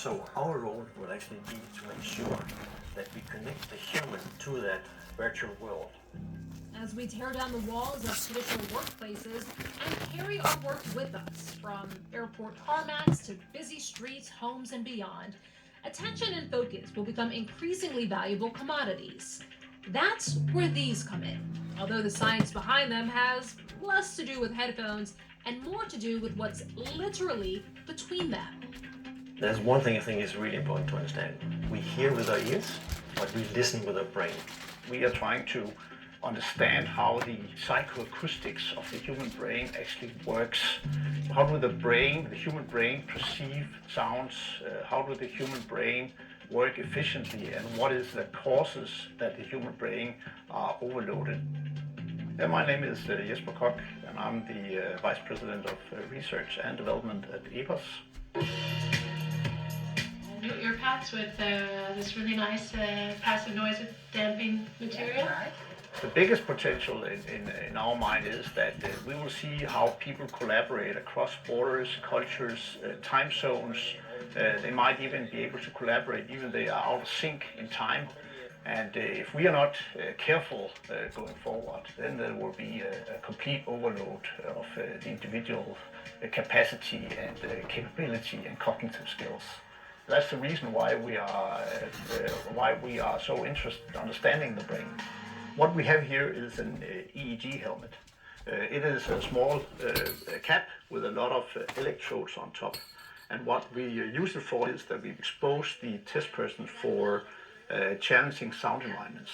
So our role will actually be to make sure that we connect the human to that virtual world. As we tear down the walls of traditional workplaces and carry our work with us, from airport tarmacs to busy streets, homes, and beyond, attention and focus will become increasingly valuable commodities. That's where these come in, although the science behind them has less to do with headphones and more to do with what's literally between them. There's one thing I think is really important to understand. We hear with our ears, but we listen with our brain. We are trying to understand how the psychoacoustics of the human brain actually works. How do the human brain perceive sounds? How do the human brain work efficiently? And what is the causes that the human brain are overloaded? My name is Jesper Koch, and I'm the Vice President of Research and Development at EPOS. Your pads with this really nice passive noise damping material. Right. The biggest potential in our mind is that we will see how people collaborate across borders, cultures, time zones. They might even be able to collaborate even they are out of sync in time. And if we are not careful going forward, then there will be a complete overload of the individual capacity and capability and cognitive skills. That's the reason why we are so interested in understanding the brain. What we have here is an EEG helmet. It is a small cap with a lot of electrodes on top. And what we use it for is that we expose the test person for challenging sound environments.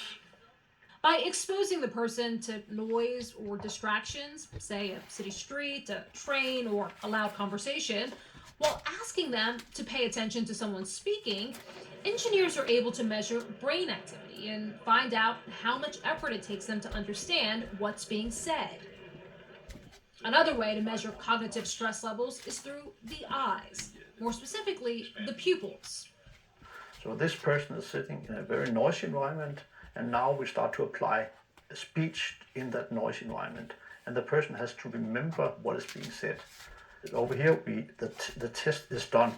By exposing the person to noise or distractions, say a city street, a train, or a loud conversation, while asking them to pay attention to someone speaking, engineers are able to measure brain activity and find out how much effort it takes them to understand what's being said. Another way to measure cognitive stress levels is through the eyes, more specifically, the pupils. So this person is sitting in a very noisy environment, and now we start to apply speech in that noisy environment. And the person has to remember what is being said. Over here, the test is done,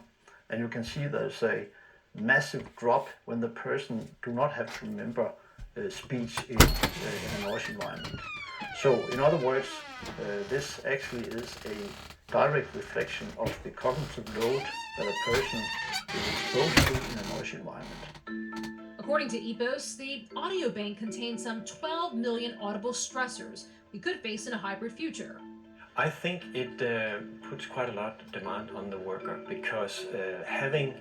and you can see there's a massive drop when the person do not have to remember speech in a noisy environment. So in other words, this actually is a direct reflection of the cognitive load that a person is exposed to in a noisy environment. According to EPOS, the audio bank contains some 12 million audible stressors we could face in a hybrid future. I think it puts quite a lot of demand on the worker because having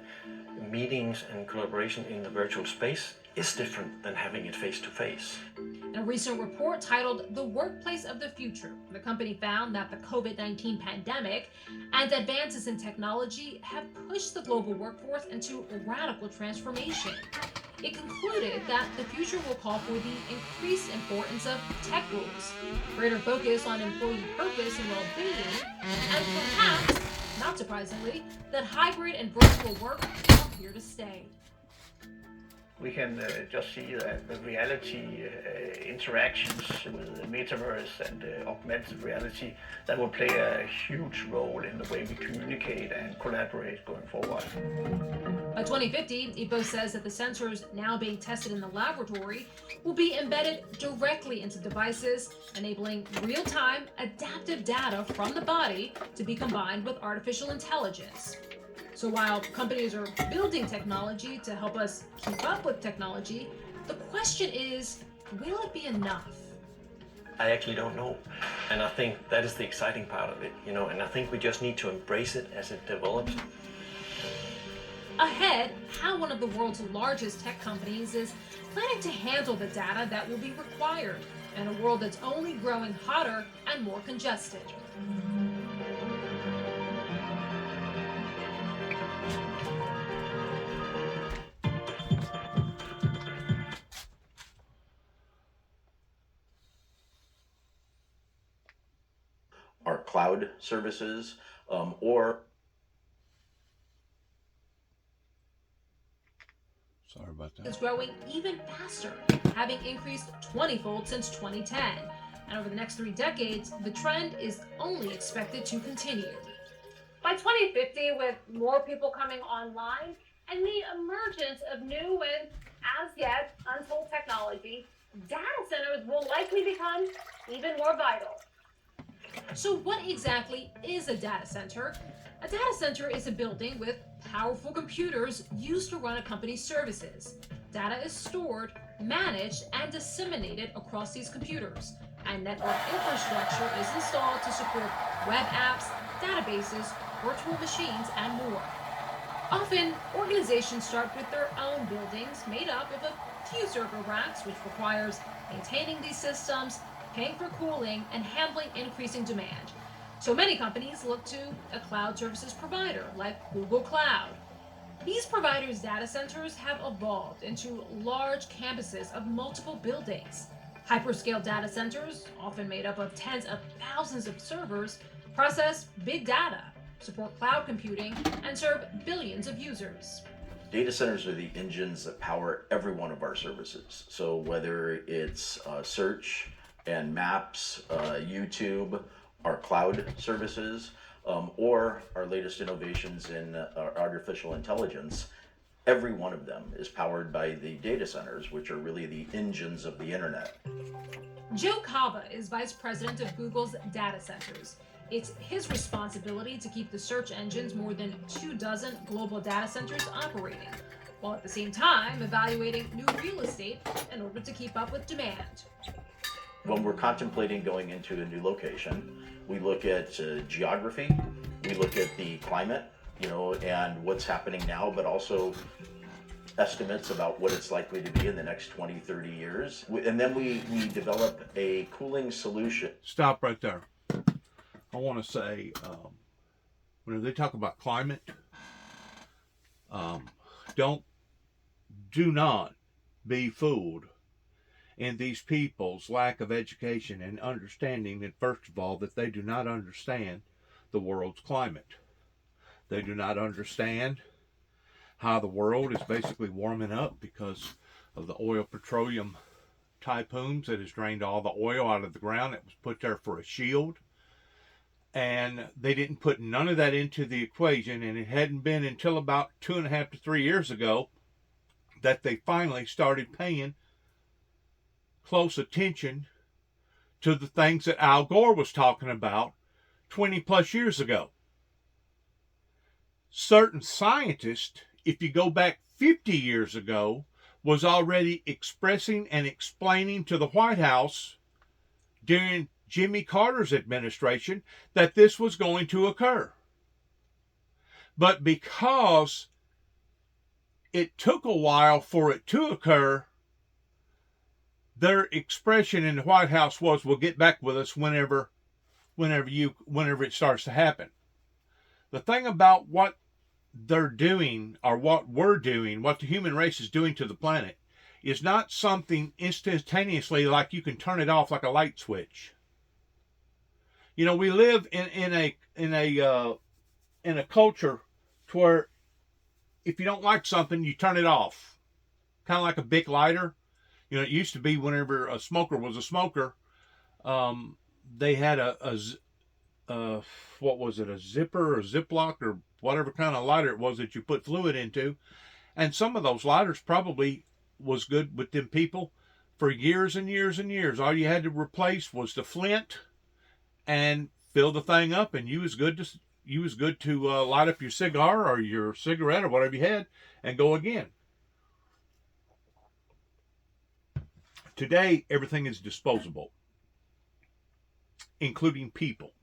meetings and collaboration in the virtual space is different than having it face-to-face. In a recent report titled The Workplace of the Future, the company found that the COVID-19 pandemic and advances in technology have pushed the global workforce into radical transformation. It concluded that the future will call for the increased importance of tech rules, greater focus on employee purpose and well-being, and perhaps, not surprisingly, that hybrid and virtual work are here to stay. We can just see that the reality interactions with the metaverse and augmented reality that will play a huge role in the way we communicate and collaborate going forward. By 2050, EPOS says that the sensors now being tested in the laboratory will be embedded directly into devices, enabling real-time adaptive data from the body to be combined with artificial intelligence. So while companies are building technology to help us keep up with technology, the question is, will it be enough? I actually don't know. And I think that is the exciting part of it, and I think we just need to embrace it as it develops. Ahead, how one of the world's largest tech companies is planning to handle the data that will be required in a world that's only growing hotter and more congested. Our cloud services or Sorry about that. Is growing even faster, having increased 20-fold since 2010. And over the next 3 decades, the trend is only expected to continue. By 2050, with more people coming online and the emergence of new and as yet untold technology, data centers will likely become even more vital. So, what exactly is a data center? A data center is a building with powerful computers used to run a company's services. Data is stored, managed, and disseminated across these computers, and network infrastructure is installed to support web apps, databases, virtual machines, and more. Often, organizations start with their own buildings made up of a few server racks, which requires maintaining these systems, paying for cooling, and handling increasing demand. So many companies look to a cloud services provider like Google Cloud. These providers' data centers have evolved into large campuses of multiple buildings. Hyperscale data centers, often made up of tens of thousands of servers, process big data, support cloud computing, and serve billions of users. Data centers are the engines that power every one of our services. So whether it's search and maps, YouTube, our cloud services, or our latest innovations in artificial intelligence, every one of them is powered by the data centers, which are really the engines of the internet. Joe Cava is vice president of Google's data centers. It's his responsibility to keep the search engine's more than 24 global data centers operating, while at the same time evaluating new real estate in order to keep up with demand. When we're contemplating going into a new location, we look at geography, we look at the climate, and what's happening now, but also estimates about what it's likely to be in the next 20, 30 years. And then we develop a cooling solution. Stop right there. I want to say, when they talk about climate, do not be fooled in these people's lack of education and understanding that, first of all, that they do not understand the world's climate. They do not understand how the world is basically warming up because of the oil petroleum typhoons that has drained all the oil out of the ground. It was put there for a shield. And they didn't put none of that into the equation, and it hadn't been until about 2.5 to 3 years ago that they finally started paying close attention to the things that Al Gore was talking about 20 plus years ago. Certain scientists, if you go back 50 years ago, was already expressing and explaining to the White House during Jimmy Carter's administration that this was going to occur. But because it took a while for it to occur, their expression in the White House was, "Well, get back with us whenever it starts to happen." The thing about what they're doing, or what we're doing, what the human race is doing to the planet, is not something instantaneously like you can turn it off like a light switch. We live in a culture to where if you don't like something, you turn it off, kind of like a Bic lighter. It used to be whenever a smoker was a smoker, they had what was it, a zipper or Ziploc or whatever kind of lighter it was that you put fluid into, and some of those lighters probably was good with them people for years and years and years. All you had to replace was the flint and fill the thing up, and you was good to light up your cigar or your cigarette or whatever you had and go again. Today, everything is disposable, including people.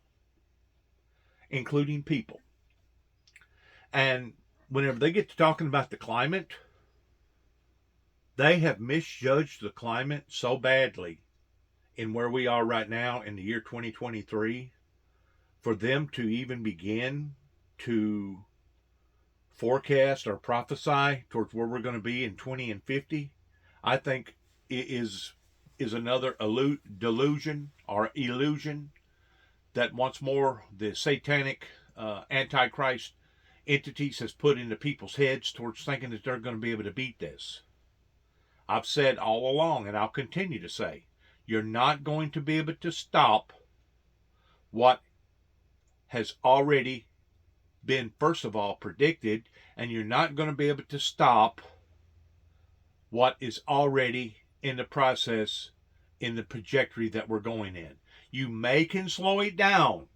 And whenever they get to talking about the climate, they have misjudged the climate so badly in where we are right now in the year 2023, for them to even begin to forecast or prophesy towards where we're going to be in 20 and 50, I think is another delusion or illusion that once more the satanic antichrist entities has put into people's heads towards thinking that they're going to be able to beat this. I've said all along, and I'll continue to say, you're not going to be able to stop what has already been, first of all, predicted, and you're not going to be able to stop what is already in the process in the trajectory that we're going in. You can slow it down.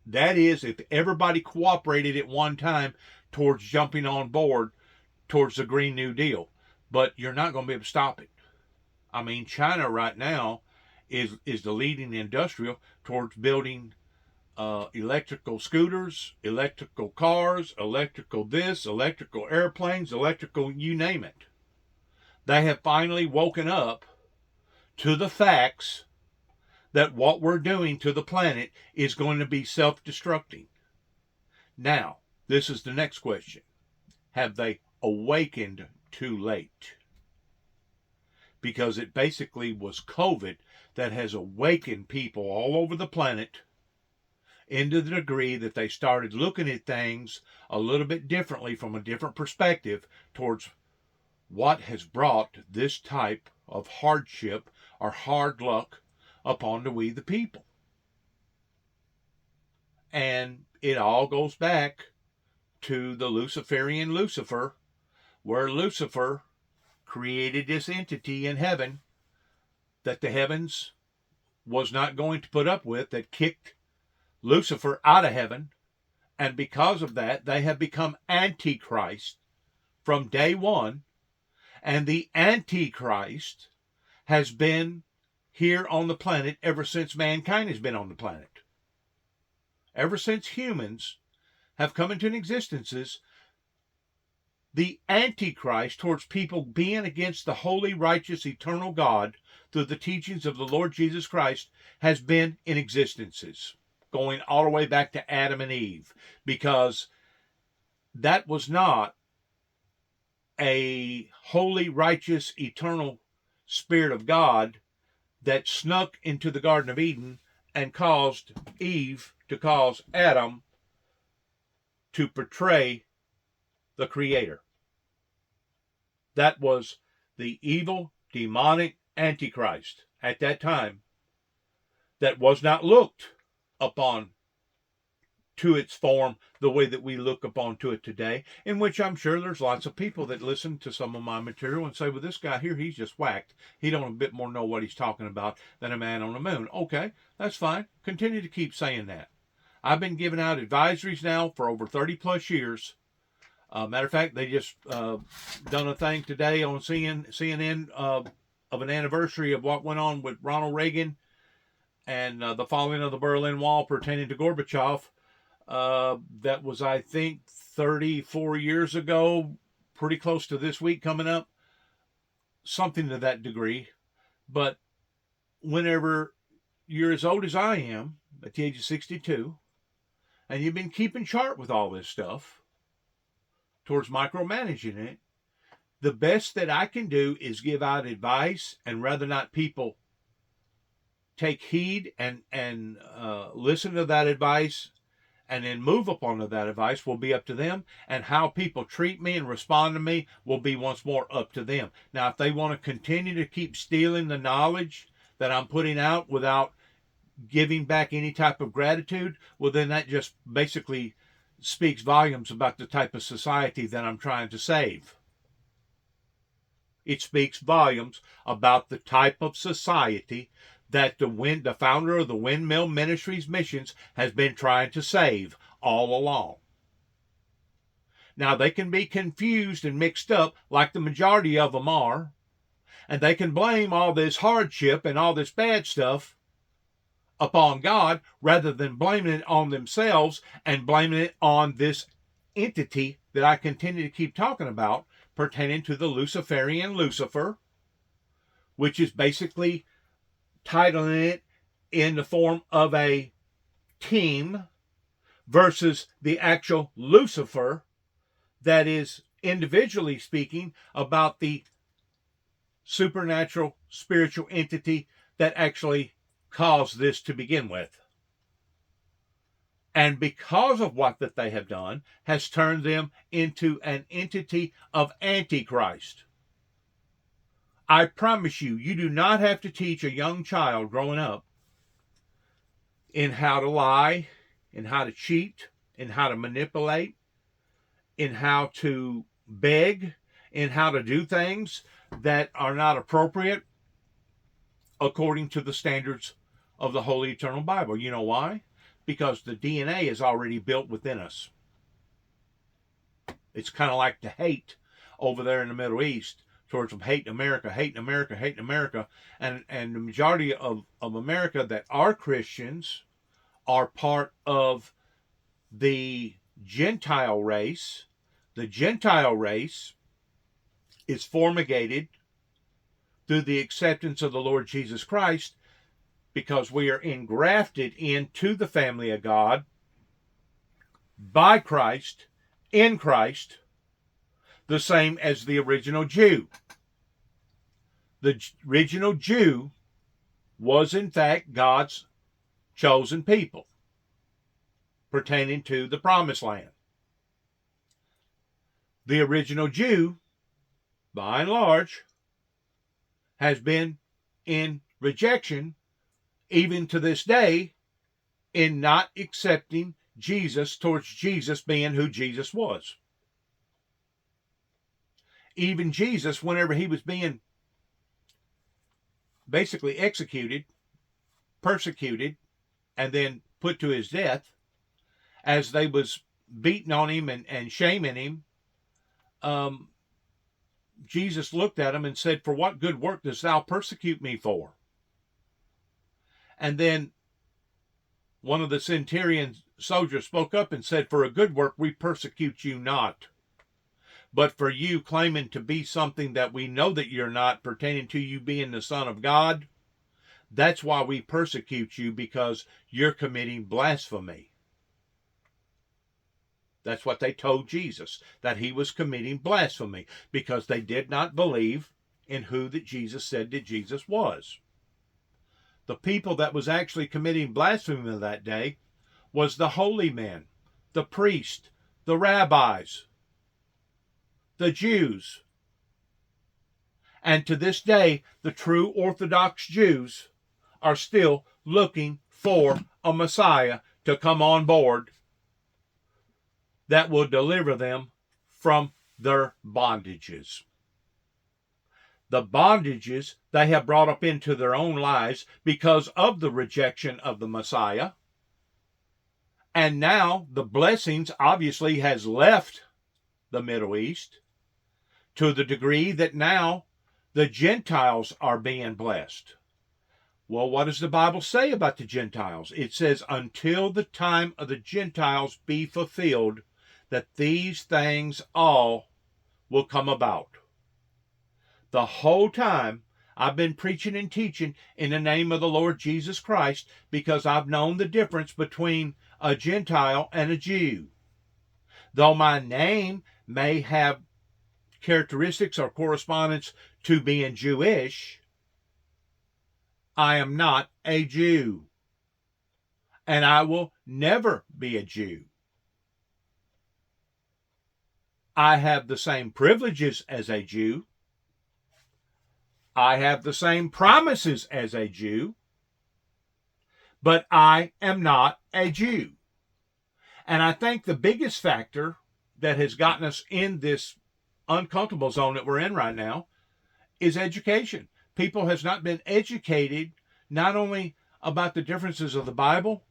That is, if everybody cooperated at one time towards jumping on board towards the Green New Deal. But you're not going to be able to stop it. I mean, China right now is the leading industrial towards building electrical scooters, electrical cars, electrical this, electrical airplanes, electrical you name it. They have finally woken up to the facts that what we're doing to the planet is going to be self-destructing. Now, this is the next question. Have they awakened too late? Because it basically was COVID that has awakened people all over the planet into the degree that they started looking at things a little bit differently from a different perspective towards what has brought this type of hardship or hard luck upon we the people. And it all goes back to the Luciferian Lucifer, where Lucifer created this entity in heaven that the heavens was not going to put up with, that kicked Lucifer out of heaven. And because of that, they have become Antichrist from day one. And the Antichrist has been here on the planet ever since mankind has been on the planet. Ever since humans have come into existence, the Antichrist towards people being against the holy, righteous, eternal God through the teachings of the Lord Jesus Christ has been in existences, going all the way back to Adam and Eve, because that was not a holy, righteous, eternal Spirit of God that snuck into the Garden of Eden and caused Eve to cause Adam to portray the Creator. That was the evil, demonic Antichrist at that time that was not looked upon to its form the way that we look upon to it today, in which I'm sure there's lots of people that listen to some of my material and say, well, this guy here, he's just whacked. He don't a bit more know what he's talking about than a man on the moon. Okay, that's fine. Continue to keep saying that. I've been giving out advisories now for over 30 plus years. Matter of fact, they just done a thing today on CNN of an anniversary of what went on with Ronald Reagan and the falling of the Berlin Wall pertaining to Gorbachev. That was, I think, 34 years ago, pretty close to this week coming up, something to that degree. But whenever you're as old as I am, at the age of 62, and you've been keeping chart with all this stuff, towards micromanaging it, the best that I can do is give out advice, and rather not people take heed and listen to that advice and then move upon that advice will be up to them, and how people treat me and respond to me will be once more up to them. Now, if they want to continue to keep stealing the knowledge that I'm putting out without giving back any type of gratitude, well, then that just basically speaks volumes about the type of society that I'm trying to save. It speaks volumes about the type of society that the founder of the Windmill Ministries Missions has been trying to save all along. Now, they can be confused and mixed up like the majority of them are, and they can blame all this hardship and all this bad stuff upon God rather than blaming it on themselves and blaming it on this entity that I continue to keep talking about pertaining to the Luciferian Lucifer, which is basically titling it in the form of a team versus the actual Lucifer that is individually speaking about the supernatural spiritual entity that actually caused this to begin with. And because of what that they have done has turned them into an entity of Antichrist. I promise you, you do not have to teach a young child growing up in how to lie, in how to cheat, in how to manipulate, in how to beg, in how to do things that are not appropriate according to the standards of the Holy Eternal Bible. You know why? Because the DNA is already built within us. It's kind of like the hate over there in the Middle East towards them hating America, hating America, hating America. And the majority of America that are Christians are part of the Gentile race. The Gentile race is formigated through the acceptance of the Lord Jesus Christ, because we are engrafted into the family of God by Christ, in Christ, the same as the original Jew. The original Jew was, in fact, God's chosen people pertaining to the promised land. The original Jew, by and large, has been in rejection, even to this day, in not accepting Jesus, towards Jesus being who Jesus was. Even Jesus, whenever he was being basically executed, persecuted, and then put to his death, as they was beating on him and shaming him, Jesus looked at him and said, "For what good work dost thou persecute me for?" And then one of the centurion soldiers spoke up and said, "For a good work we persecute you not, but for you claiming to be something that we know that you're not, pertaining to you being the Son of God. That's why we persecute you, because you're committing blasphemy." That's what they told Jesus, that he was committing blasphemy, because they did not believe in who that Jesus said that Jesus was. The people that was actually committing blasphemy that day was the holy men, the priest, the rabbis, the Jews. And to this day, the true Orthodox Jews are still looking for a Messiah to come on board that will deliver them from their bondages. The bondages they have brought up into their own lives because of the rejection of the Messiah. And now the blessings obviously has left the Middle East, to the degree that now the Gentiles are being blessed. Well, what does the Bible say about the Gentiles? It says, "Until the time of the Gentiles be fulfilled, that these things all will come about." The whole time I've been preaching and teaching in the name of the Lord Jesus Christ, because I've known the difference between a Gentile and a Jew. Though my name may have characteristics or correspondence to being Jewish, I am not a Jew, and I will never be a Jew. I have the same privileges as a Jew. I have the same promises as a Jew, but I am not a Jew. And I think the biggest factor that has gotten us in this uncomfortable zone that we're in right now is education. People has not been educated not only about the differences of the Bible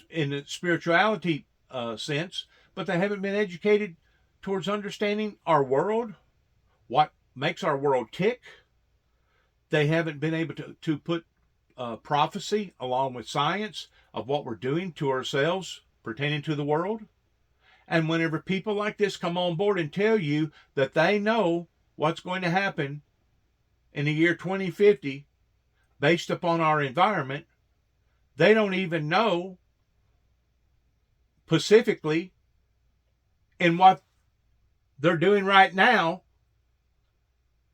in the spirituality sense, but they haven't been educated towards understanding our world, what makes our world tick. They haven't been able to put prophecy along with science of what we're doing to ourselves pertaining to the world. And whenever people like this come on board and tell you that they know what's going to happen in the year 2050 based upon our environment, they don't even know specifically in what they're doing right now.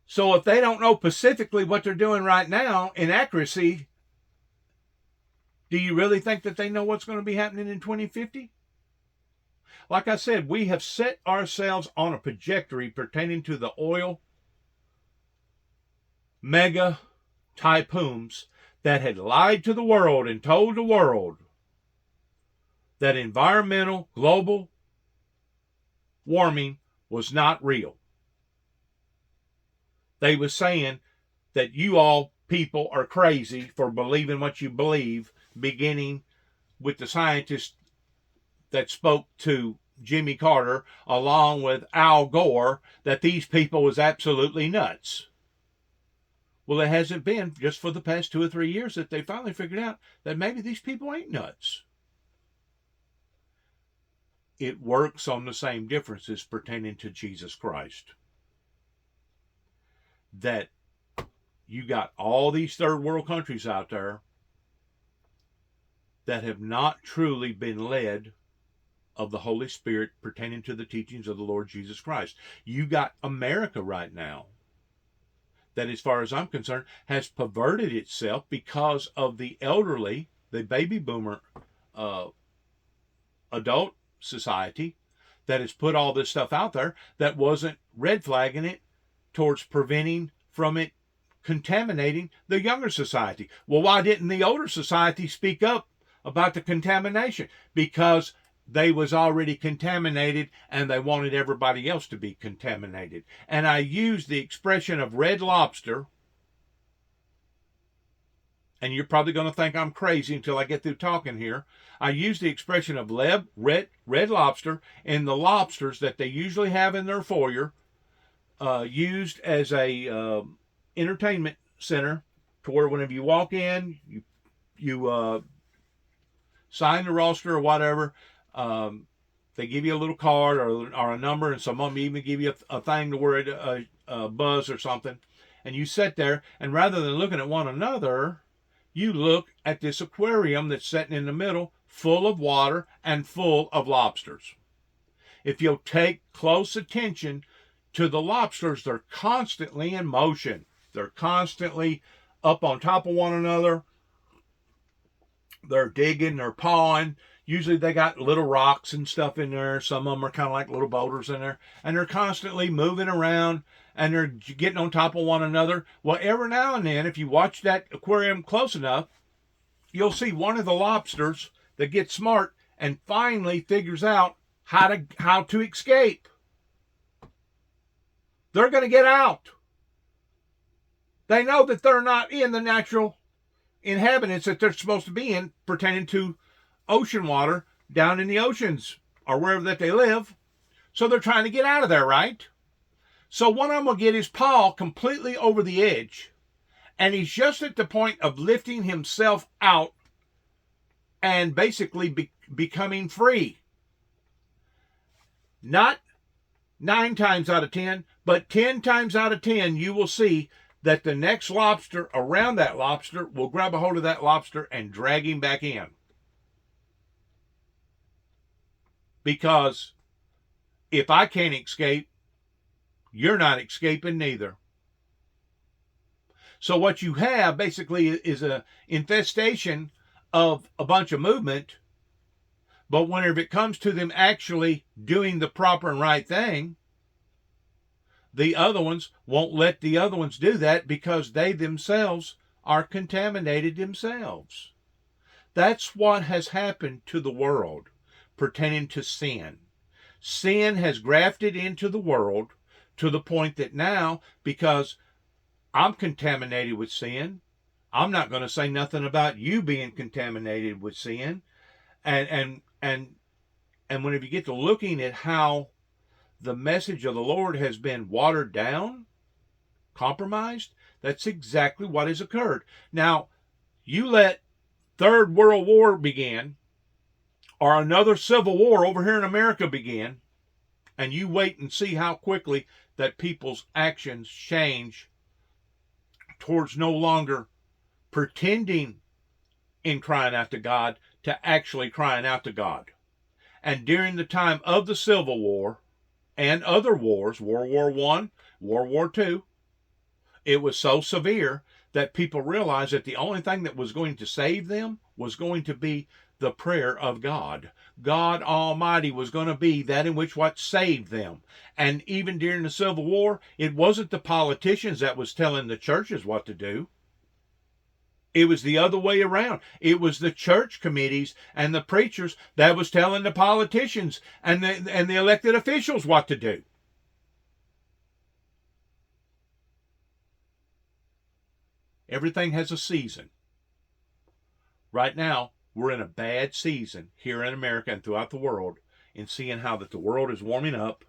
So if they don't know specifically what they're doing right now in accuracy, do you really think that they know what's going to be happening in 2050? Like I said, we have set ourselves on a trajectory pertaining to the oil mega tycoons that had lied to the world and told the world that environmental global warming was not real. They were saying that you all people are crazy for believing what you believe, beginning with the scientists that spoke to Jimmy Carter along with Al Gore, that these people was absolutely nuts. Well, it hasn't been just for the past 2 or 3 years that they finally figured out that maybe these people ain't nuts. It works on the same differences pertaining to Jesus Christ. That you got all these third world countries out there that have not truly been led of the Holy Spirit pertaining to the teachings of the Lord Jesus Christ. You got America right now that, as far as I'm concerned, has perverted itself because of the elderly, the baby boomer adult society that has put all this stuff out there that wasn't red flagging it towards preventing from it contaminating the younger society. Well, why didn't the older society speak up about the contamination? Because they was already contaminated and they wanted everybody else to be contaminated. And I used the expression of red lobster, and you're probably going to think I'm crazy until I get through talking here. I use the expression of red lobster in the lobsters that they usually have in their foyer, used as a entertainment center, to where whenever you walk in, you sign the roster or whatever. They give you a little card or a number, and some of them even give you a thing to where it buzz or something. And you sit there, and rather than looking at one another, you look at this aquarium that's sitting in the middle, full of water and full of lobsters. If you'll take close attention to the lobsters, they're constantly in motion. They're constantly up on top of one another. They're digging, they're pawing. Usually they got little rocks and stuff in there. Some of them are kind of like little boulders in there. And they're constantly moving around, and they're getting on top of one another. Well, every now and then, if you watch that aquarium close enough, you'll see one of the lobsters that gets smart and finally figures out how to escape. They're going to get out. They know that they're not in the natural inhabitants that they're supposed to be in, pertaining to ocean water down in the oceans or wherever that they live. So they're trying to get out of there, right? So one of them will get his paw completely over the edge, and he's just at the point of lifting himself out and basically becoming free. Not 9 times out of 10, but 10 times out of 10, you will see that the next lobster around that lobster will grab a hold of that lobster and drag him back in. Because if I can't escape, you're not escaping neither. So what you have basically is an infestation of a bunch of movement, but whenever it comes to them actually doing the proper and right thing, the other ones won't let the other ones do that because they themselves are contaminated themselves. That's what has happened to the world pertaining to sin. Sin has grafted into the world to the point that now, because I'm contaminated with sin, I'm not going to say nothing about you being contaminated with sin. And whenever you get to looking at how the message of the Lord has been watered down, compromised, that's exactly what has occurred. Now, you let Third World War begin, or another civil war over here in America begin, and you wait and see how quickly that people's actions change towards no longer pretending in crying out to God to actually crying out to God. And during the time of the Civil War and other wars, World War I, World War II, it was so severe that people realized that the only thing that was going to save them was going to be the prayer of God. God Almighty was going to be that in which what saved them. And even during the Civil War, it wasn't the politicians that was telling the churches what to do. It was the other way around. It was the church committees and the preachers that was telling the politicians and the elected officials what to do. Everything has a season. Right now, we're in a bad season here in America and throughout the world in seeing how that the world is warming up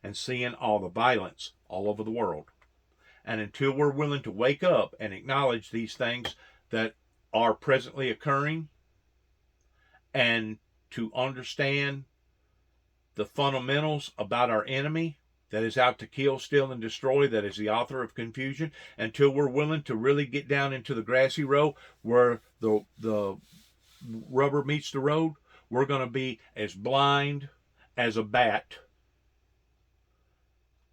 and seeing all the violence all over the world. And until we're willing to wake up and acknowledge these things that are presently occurring and to understand the fundamentals about our enemy that is out to kill, steal, and destroy, that is the author of confusion, until we're willing to really get down into the grassy road where the rubber meets the road, we're going to be as blind as a bat.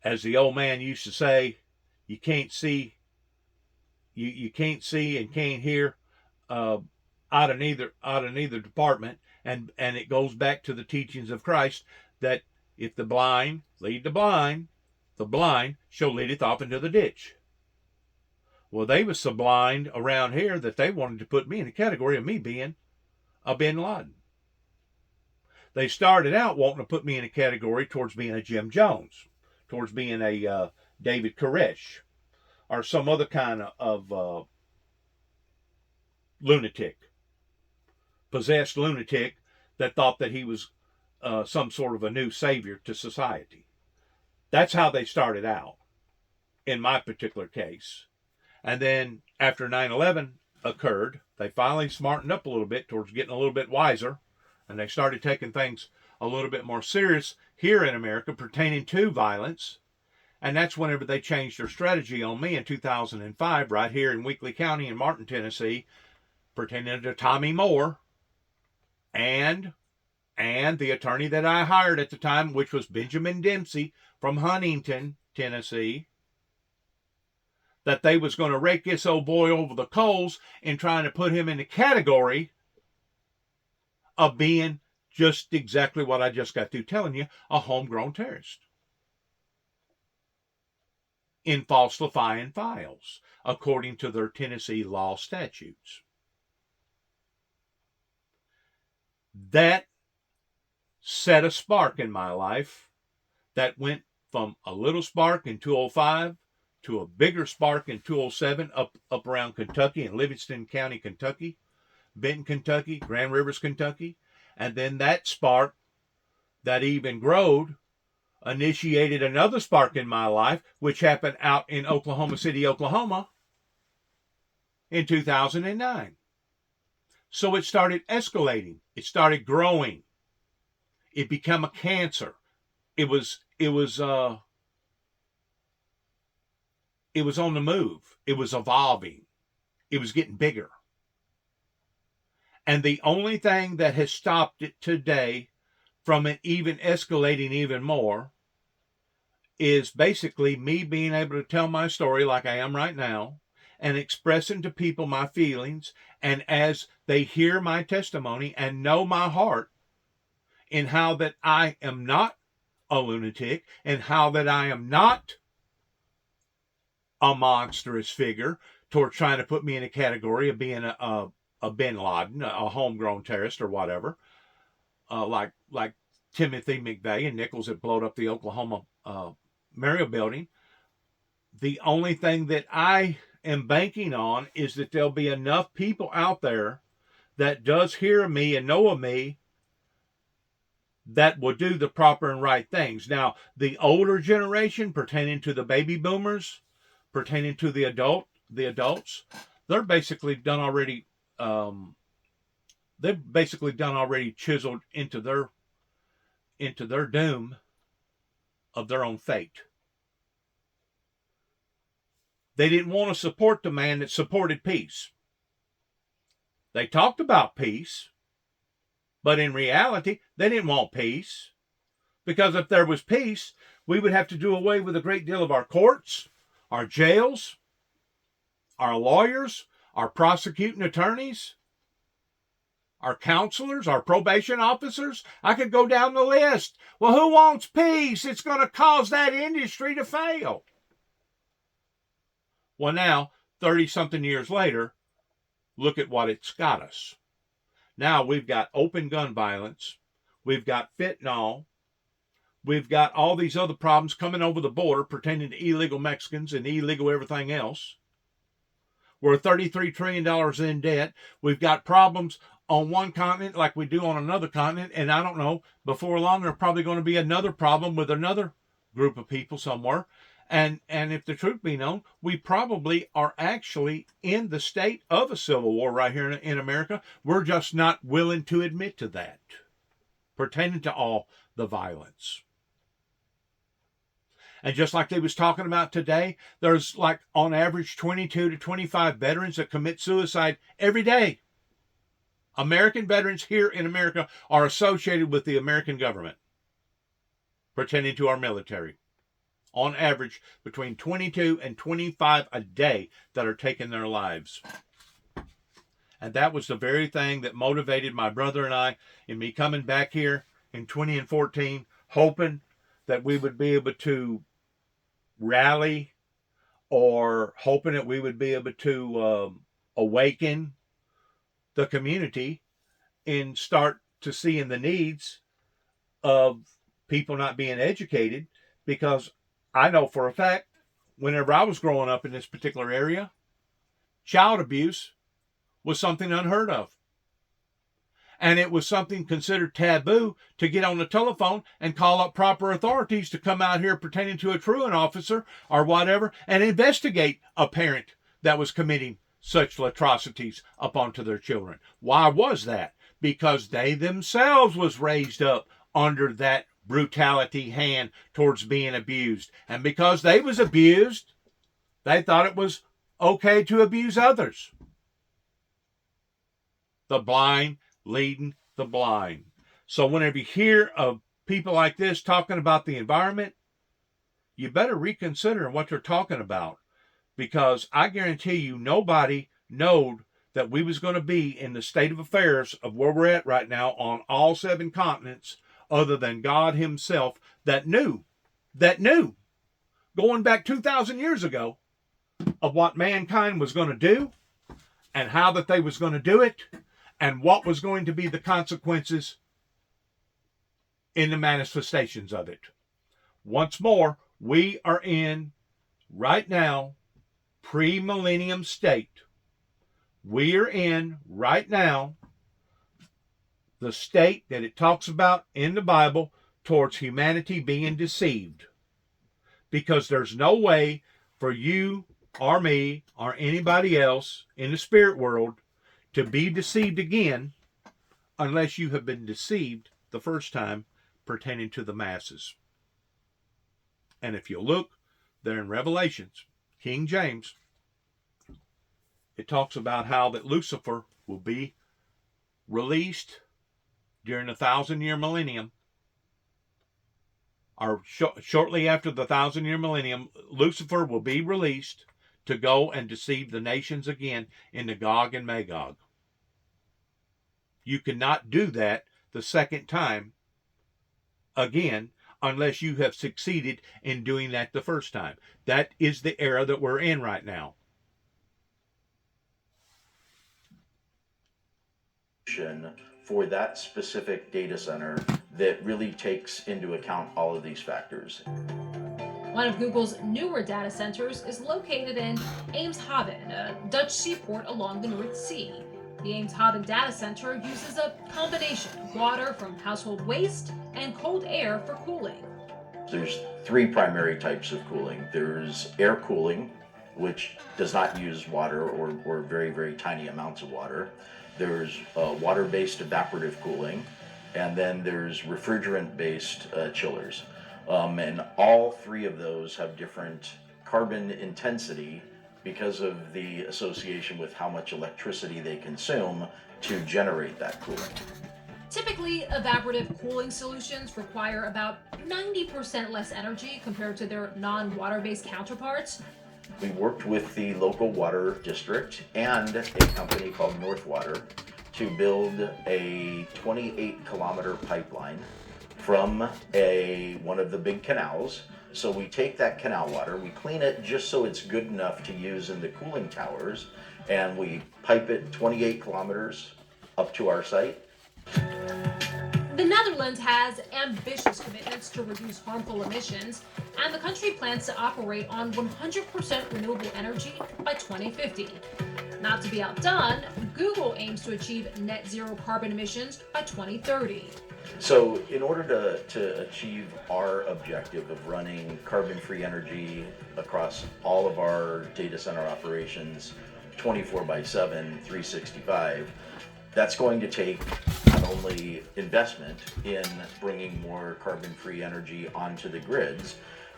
As the old man used to say, you can't see, you can't see and can't hear out of neither department, and it goes back to the teachings of Christ that if the blind lead the blind shall leadeth off into the ditch. Well, they was so blind around here that they wanted to put me in the category of me being a Bin Laden. They started out wanting to put me in a category towards being a Jim Jones, towards being a David Koresh, or some other kind of lunatic, possessed lunatic that thought that he was some sort of a new savior to society. That's how they started out in my particular case. And then after 9/11 occurred, they finally smartened up a little bit towards getting a little bit wiser, and they started taking things a little bit more serious here in America pertaining to violence. And that's whenever they changed their strategy on me in 2005, right here in Weakley County in Martin, Tennessee, pertaining to Tommy Moore and the attorney that I hired at the time, which was Benjamin Dempsey from Huntington, Tennessee, that they was going to rake this old boy over the coals in trying to put him in the category of being just exactly what I just got through telling you, a homegrown terrorist. In falsifying files, according to their Tennessee law statutes. That set a spark in my life that went from a little spark in 205 to a bigger spark in 207 up around Kentucky in Livingston County, Kentucky, Benton, Kentucky, Grand Rivers, Kentucky. And then that spark that even growed initiated another spark in my life, which happened out in Oklahoma City, Oklahoma in 2009. So it started escalating. It started growing. It became a cancer. It was on the move. It was evolving. It was getting bigger. And the only thing that has stopped it today from it even escalating even more is basically me being able to tell my story like I am right now and expressing to people my feelings, and as they hear my testimony and know my heart in how that I am not a lunatic and how that I am not a monstrous figure toward trying to put me in a category of being a Bin Laden, a homegrown terrorist or whatever, like Timothy McVeigh and Nichols that blowed up the Oklahoma Memorial Building. The only thing that I am banking on is that there'll be enough people out there that does hear me and know of me that will do the proper and right things. Now, the older generation pertaining to the baby boomers, pertaining to the adults, they're basically done already. They've basically done already chiseled into their doom of their own fate. They didn't want to support the man that supported peace. They talked about peace, but in reality, they didn't want peace. Because if there was peace, we would have to do away with a great deal of our courts, our jails, our lawyers, our prosecuting attorneys, our counselors, our probation officers. I could go down the list. Well, who wants peace? It's going to cause that industry to fail. Well, now, 30-something years later, look at what it's got us. Now we've got open gun violence. We've got fentanyl. We've got all these other problems coming over the border pertaining to illegal Mexicans and illegal everything else. We're $33 trillion in debt. We've got problems on one continent like we do on another continent. And I don't know, before long, there's probably going to be another problem with another group of people somewhere. And if the truth be known, we probably are actually in the state of a civil war right here in America. We're just not willing to admit to that, pertaining to all the violence. And just like they was talking about today, there's like on average 22 to 25 veterans that commit suicide every day. American veterans here in America are associated with the American government, pertaining to our military. On average, between 22 and 25 a day that are taking their lives. And that was the very thing that motivated my brother and I in me coming back here in 2014, hoping that we would be able to rally, or hoping that we would be able to awaken the community and start to seeing the needs of people not being educated. Because I know for a fact, whenever I was growing up in this particular area, child abuse was something unheard of. And it was something considered taboo to get on the telephone and call up proper authorities to come out here pertaining to a truant officer or whatever and investigate a parent that was committing such atrocities upon to their children. Why was that? Because they themselves was raised up under that brutality hand towards being abused. And because they was abused, they thought it was okay to abuse others. The blind leading the blind. So whenever you hear of people like this talking about the environment, you better reconsider what they're talking about. Because I guarantee you nobody knowed that we was going to be in the state of affairs of where we're at right now on all 7 continents, other than God himself, that knew, going back 2,000 years ago, of what mankind was going to do and how that they was going to do it and what was going to be the consequences in the manifestations of it. Once more, we are in, right now, pre-millennium state. We are in, right now, the state that it talks about in the Bible towards humanity being deceived. Because there's no way for you or me or anybody else in the spirit world to be deceived again unless you have been deceived the first time pertaining to the masses. And if you look there in Revelations, King James, it talks about how that Lucifer will be released during the 1,000-year millennium, or shortly after the 1,000-year millennium, Lucifer will be released to go and deceive the nations again in the Gog and Magog. You cannot do that the second time again unless you have succeeded in doing that the first time. That is the era that we're in right now. For that specific data center that really takes into account all of these factors. One of Google's newer data centers is located in Eemshaven, a Dutch seaport along the North Sea. The Eemshaven data center uses a combination of water from household waste and cold air for cooling. There's 3 primary types of cooling. There's air cooling, which does not use water or very, very tiny amounts of water. There's water-based evaporative cooling, and then there's refrigerant-based chillers. And all 3 of those have different carbon intensity because of the association with how much electricity they consume to generate that cooling. Typically, evaporative cooling solutions require about 90% less energy compared to their non-water-based counterparts. We worked with the local water district and a company called Northwater to build a 28-kilometer pipeline from one of the big canals So we take that canal water, we clean it just so it's good enough to use in the cooling towers, and we pipe it 28 kilometers up to our site. The Netherlands has ambitious commitments to reduce harmful emissions, and the country plans to operate on 100% renewable energy by 2050. Not to be outdone, Google aims to achieve net zero carbon emissions by 2030. So in order to achieve our objective of running carbon-free energy across all of our data center operations 24/7, 365, that's going to take not only investment in bringing more carbon-free energy onto the grids,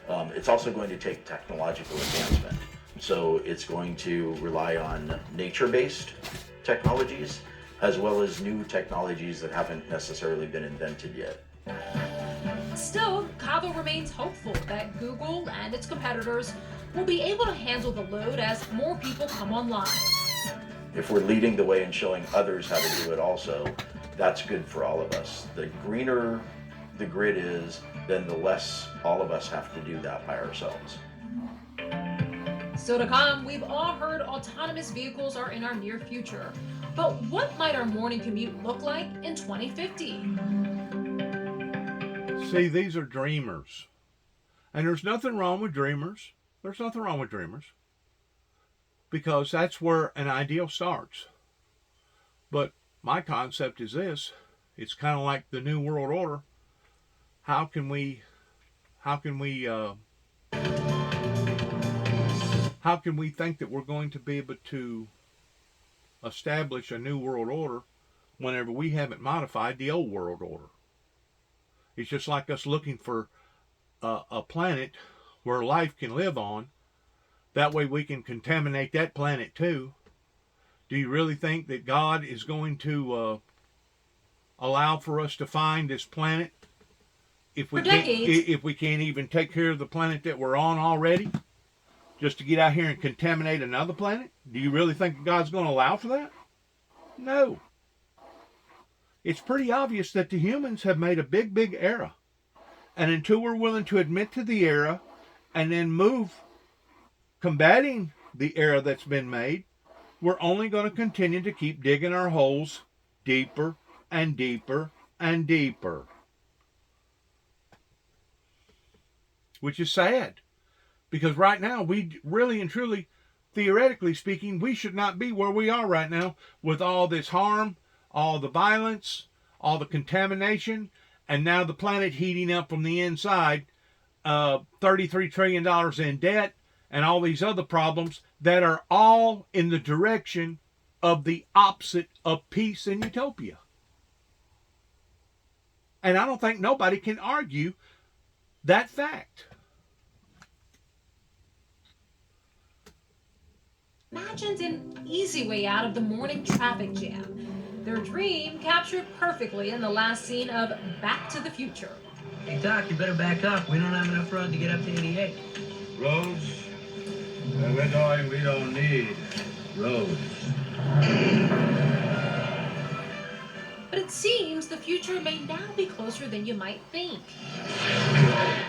it's also going to take technological advancement. So it's going to rely on nature-based technologies as well as new technologies that haven't necessarily been invented yet. Still, Kava remains hopeful that Google and its competitors will be able to handle the load as more people come online. If we're leading the way and showing others how to do it also, that's good for all of us. The greener the grid is, then the less all of us have to do that by ourselves. So to come, we've all heard autonomous vehicles are in our near future. But what might our morning commute look like in 2050? See, these are dreamers. And there's nothing wrong with dreamers. There's nothing wrong with dreamers. Because that's where an ideal starts. But my concept is this. It's kind of like the New World Order. How can we think that we're going to be able to establish a new world order whenever we haven't modified the old world order? It's just like us looking for a planet where life can live on. That way we can contaminate that planet too. Do you really think that God is going to allow for us to find this planet if we can't even take care of the planet that we're on already? Just to get out here and contaminate another planet? Do you really think God's going to allow for that? No. It's pretty obvious that the humans have made a big, big error. And until we're willing to admit to the error and then move combating the error that's been made, we're only going to continue to keep digging our holes deeper and deeper and deeper. Which is sad. Because right now, we really and truly, theoretically speaking, we should not be where we are right now with all this harm, all the violence, all the contamination, and now the planet heating up from the inside, $33 trillion in debt, and all these other problems that are all in the direction of the opposite of peace and utopia. And I don't think nobody can argue that fact. Imagined an easy way out of the morning traffic jam. Their dream captured perfectly in the last scene of Back to the Future. Hey, Doc, you better back up. We don't have enough road to get up to 88. Roads? Where we're going, we don't need roads. But it seems the future may now be closer than you might think.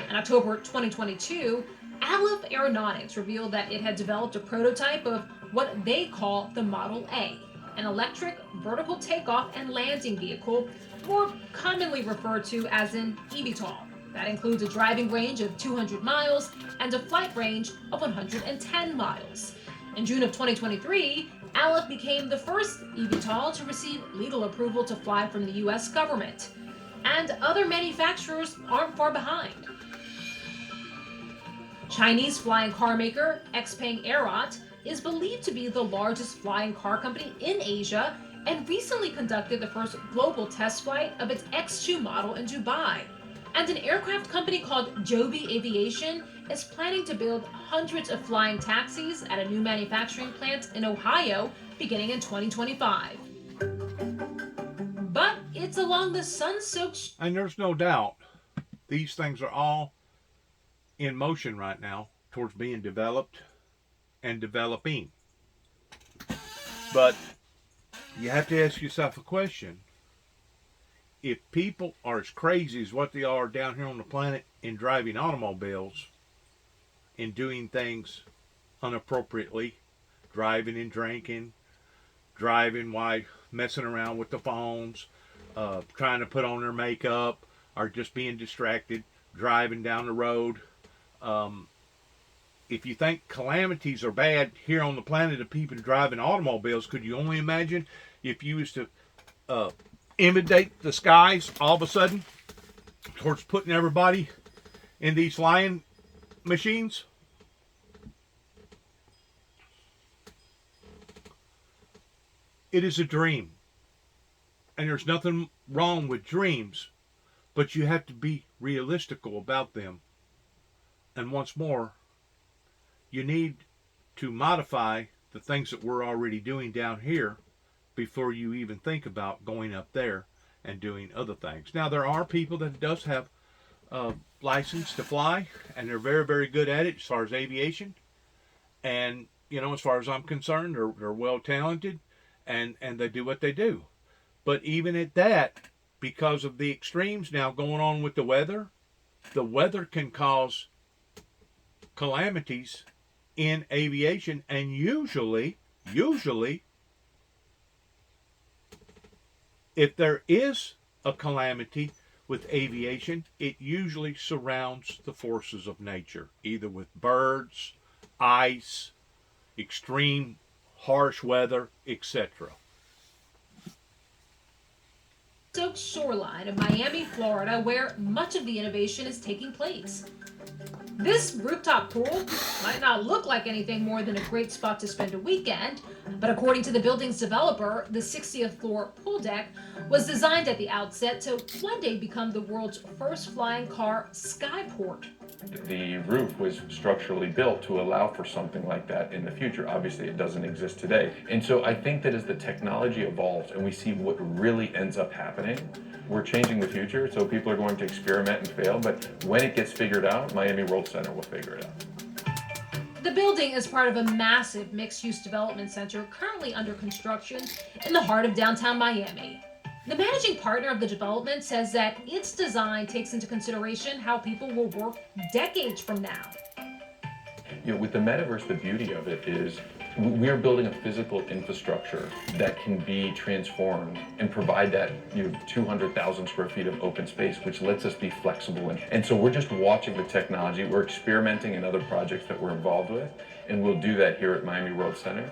In October 2022, Aleph Aeronautics revealed that it had developed a prototype of what they call the Model A, an electric vertical takeoff and landing vehicle, more commonly referred to as an eVTOL. That includes a driving range of 200 miles and a flight range of 110 miles. In June of 2023, Aleph became the first eVTOL to receive legal approval to fly from the US government. And other manufacturers aren't far behind. Chinese flying car maker Xpeng Aerot is believed to be the largest flying car company in Asia and recently conducted the first global test flight of its X2 model in Dubai. And an aircraft company called Joby Aviation is planning to build hundreds of flying taxis at a new manufacturing plant in Ohio beginning in 2025. But it's along the sun-soaked... And there's no doubt these things are all in motion right now towards being developed and developing. But you have to ask yourself a question. If people are as crazy as what they are down here on the planet in driving automobiles, in doing things inappropriately, driving and drinking, driving while messing around with the phones, trying to put on their makeup, or just being distracted, driving down the road. If you think calamities are bad here on the planet of people driving automobiles, could you only imagine if you was to inundate the skies all of a sudden towards putting everybody in these flying machines? It is a dream. And there's nothing wrong with dreams, but you have to be realistical about them. And once more, you need to modify the things that we're already doing down here before you even think about going up there and doing other things. Now, there are people that does have a license to fly, and they're very, very good at it as far as aviation. And, you know, as far as I'm concerned, they're well talented, and they do what they do. But even at that, because of the extremes now going on with the weather can cause calamities in aviation, and usually, if there is a calamity with aviation, it usually surrounds the forces of nature, either with birds, ice, extreme harsh weather, etc. Soaked shoreline of Miami, Florida, where much of the innovation is taking place. This rooftop pool might not look like anything more than a great spot to spend a weekend, but according to the building's developer, the 60th floor pool deck was designed at the outset to one day become the world's first flying car skyport. The roof was structurally built to allow for something like that in the future. Obviously, it doesn't exist today. And so I think that as the technology evolves and we see what really ends up happening, we're changing the future. So people are going to experiment and fail, but when it gets figured out, Miami World Center will figure it out. The building is part of a massive mixed-use development center currently under construction in the heart of downtown Miami. The managing partner of the development says that its design takes into consideration how people will work decades from now. You know, with the metaverse, the beauty of it is we are building a physical infrastructure that can be transformed and provide that 200,000 square feet of open space, which lets us be flexible. And so we're just watching the technology. We're experimenting in other projects that we're involved with, and we'll do that here at Miami World Center.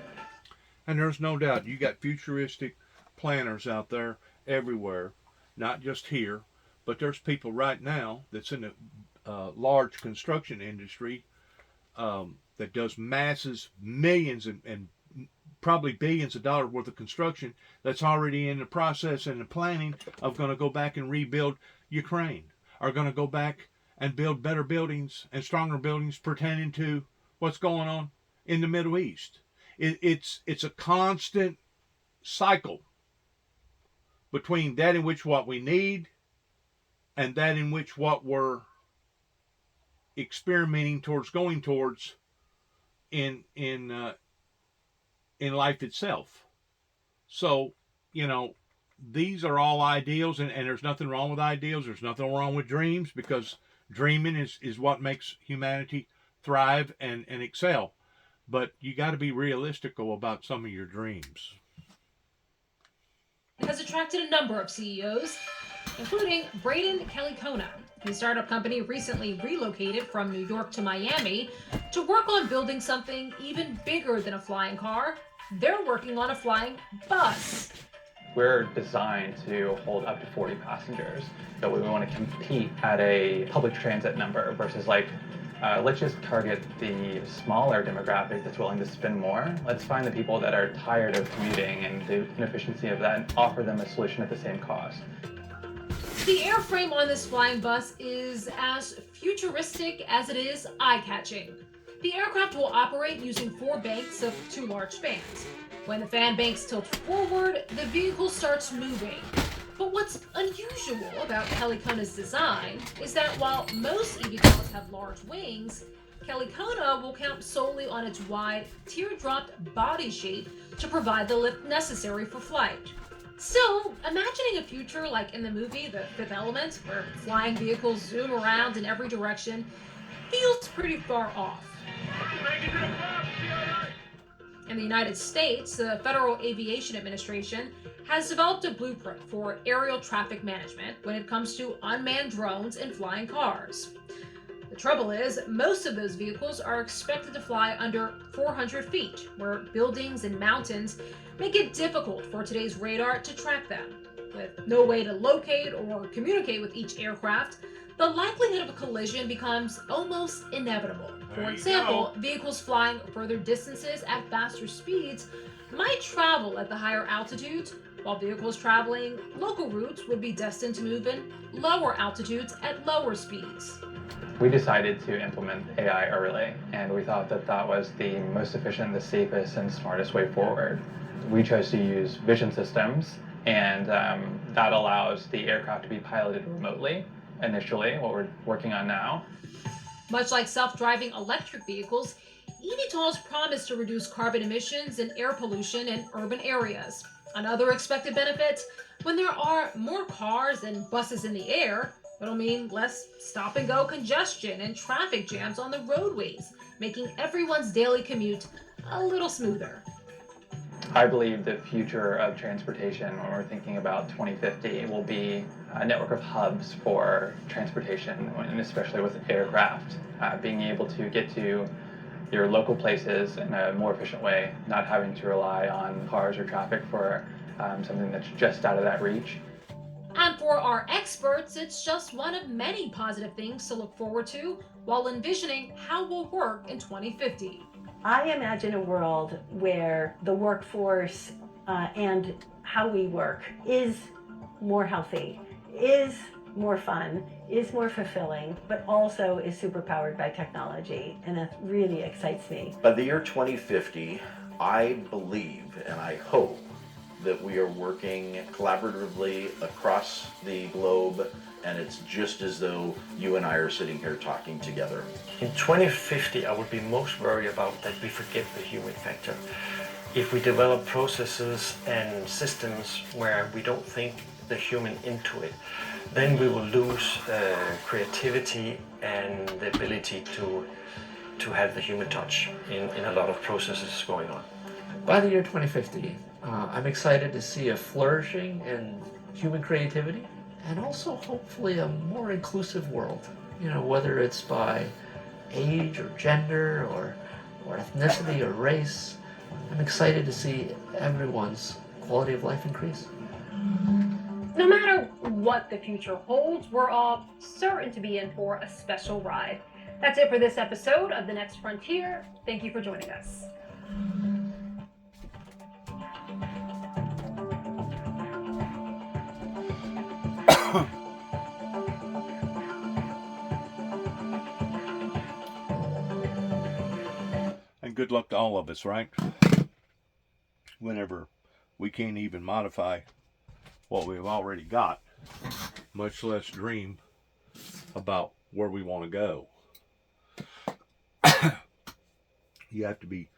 And there's no doubt you got futuristic planners out there everywhere, not just here, but there's people right now that's in the large construction industry that does masses, millions and probably billions of dollars worth of construction that's already in the process and the planning of going to go back and rebuild Ukraine, are going to go back and build better buildings and stronger buildings pertaining to what's going on in the Middle East. It's a constant cycle between that in which what we need and that in which what we're experimenting towards, going towards in life itself. So, these are all ideals, and there's nothing wrong with ideals. There's nothing wrong with dreams, because dreaming is what makes humanity thrive and excel. But you got to be realistical about some of your dreams. Has attracted a number of CEOs, including Braden Kelly-Kona. His startup company recently relocated from New York to Miami to work on building something even bigger than a flying car. They're working on a flying bus. We're designed to hold up to 40 passengers, so we want to compete at a public transit number versus let's just target the smaller demographic that's willing to spend more. Let's find the people that are tired of commuting and the inefficiency of that and offer them a solution at the same cost. The airframe on this flying bus is as futuristic as it is eye-catching. The aircraft will operate using 4 banks of 2 large fans. When the fan banks tilt forward, the vehicle starts moving. But what's unusual about Kelly-Kona's design is that while most eVTOLs have large wings, Kelly-Kona will count solely on its wide, teardrop body shape to provide the lift necessary for flight. So, imagining a future like in the movie The Fifth Element, where flying vehicles zoom around in every direction, feels pretty far off. In the United States, the Federal Aviation Administration has developed a blueprint for aerial traffic management when it comes to unmanned drones and flying cars. The trouble is, most of those vehicles are expected to fly under 400 feet, where buildings and mountains make it difficult for today's radar to track them. With no way to locate or communicate with each aircraft, the likelihood of a collision becomes almost inevitable. For example, vehicles flying further distances at faster speeds might travel at the higher altitudes, while vehicles traveling local routes would be destined to move in lower altitudes at lower speeds. We decided to implement AI early, and we thought that that was the most efficient, the safest, and smartest way forward. We chose to use vision systems, and that allows the aircraft to be piloted remotely initially, what we're working on now. Much like self-driving electric vehicles, eVTOLs promise to reduce carbon emissions and air pollution in urban areas. Another expected benefit, when there are more cars and buses in the air, it'll mean less stop-and-go congestion and traffic jams on the roadways, making everyone's daily commute a little smoother. I believe the future of transportation, when we're thinking about 2050, will be a network of hubs for transportation, and especially with aircraft. Being able to get to your local places in a more efficient way, not having to rely on cars or traffic for something that's just out of that reach. And for our experts, it's just one of many positive things to look forward to while envisioning how we'll work in 2050. I imagine a world where the workforce and how we work is more healthy, is more fun, is more fulfilling, but also is superpowered by technology, and that really excites me. By the year 2050, I believe and I hope that we are working collaboratively across the globe, and it's just as though you and I are sitting here talking together. In 2050, I would be most worried about that we forget the human factor. If we develop processes and systems where we don't think the human into it, then we will lose creativity and the ability to have the human touch in a lot of processes going on. By the year 2050, I'm excited to see a flourishing in human creativity and also hopefully a more inclusive world. You know, whether it's by age or gender or ethnicity or race, I'm excited to see everyone's quality of life increase. No matter what the future holds, we're all certain to be in for a special ride. That's it for this episode of The Next Frontier. Thank you for joining us. And good luck to all of us, right? Whenever we can't even modify what we've already got, much less dream about where we want to go. You have to be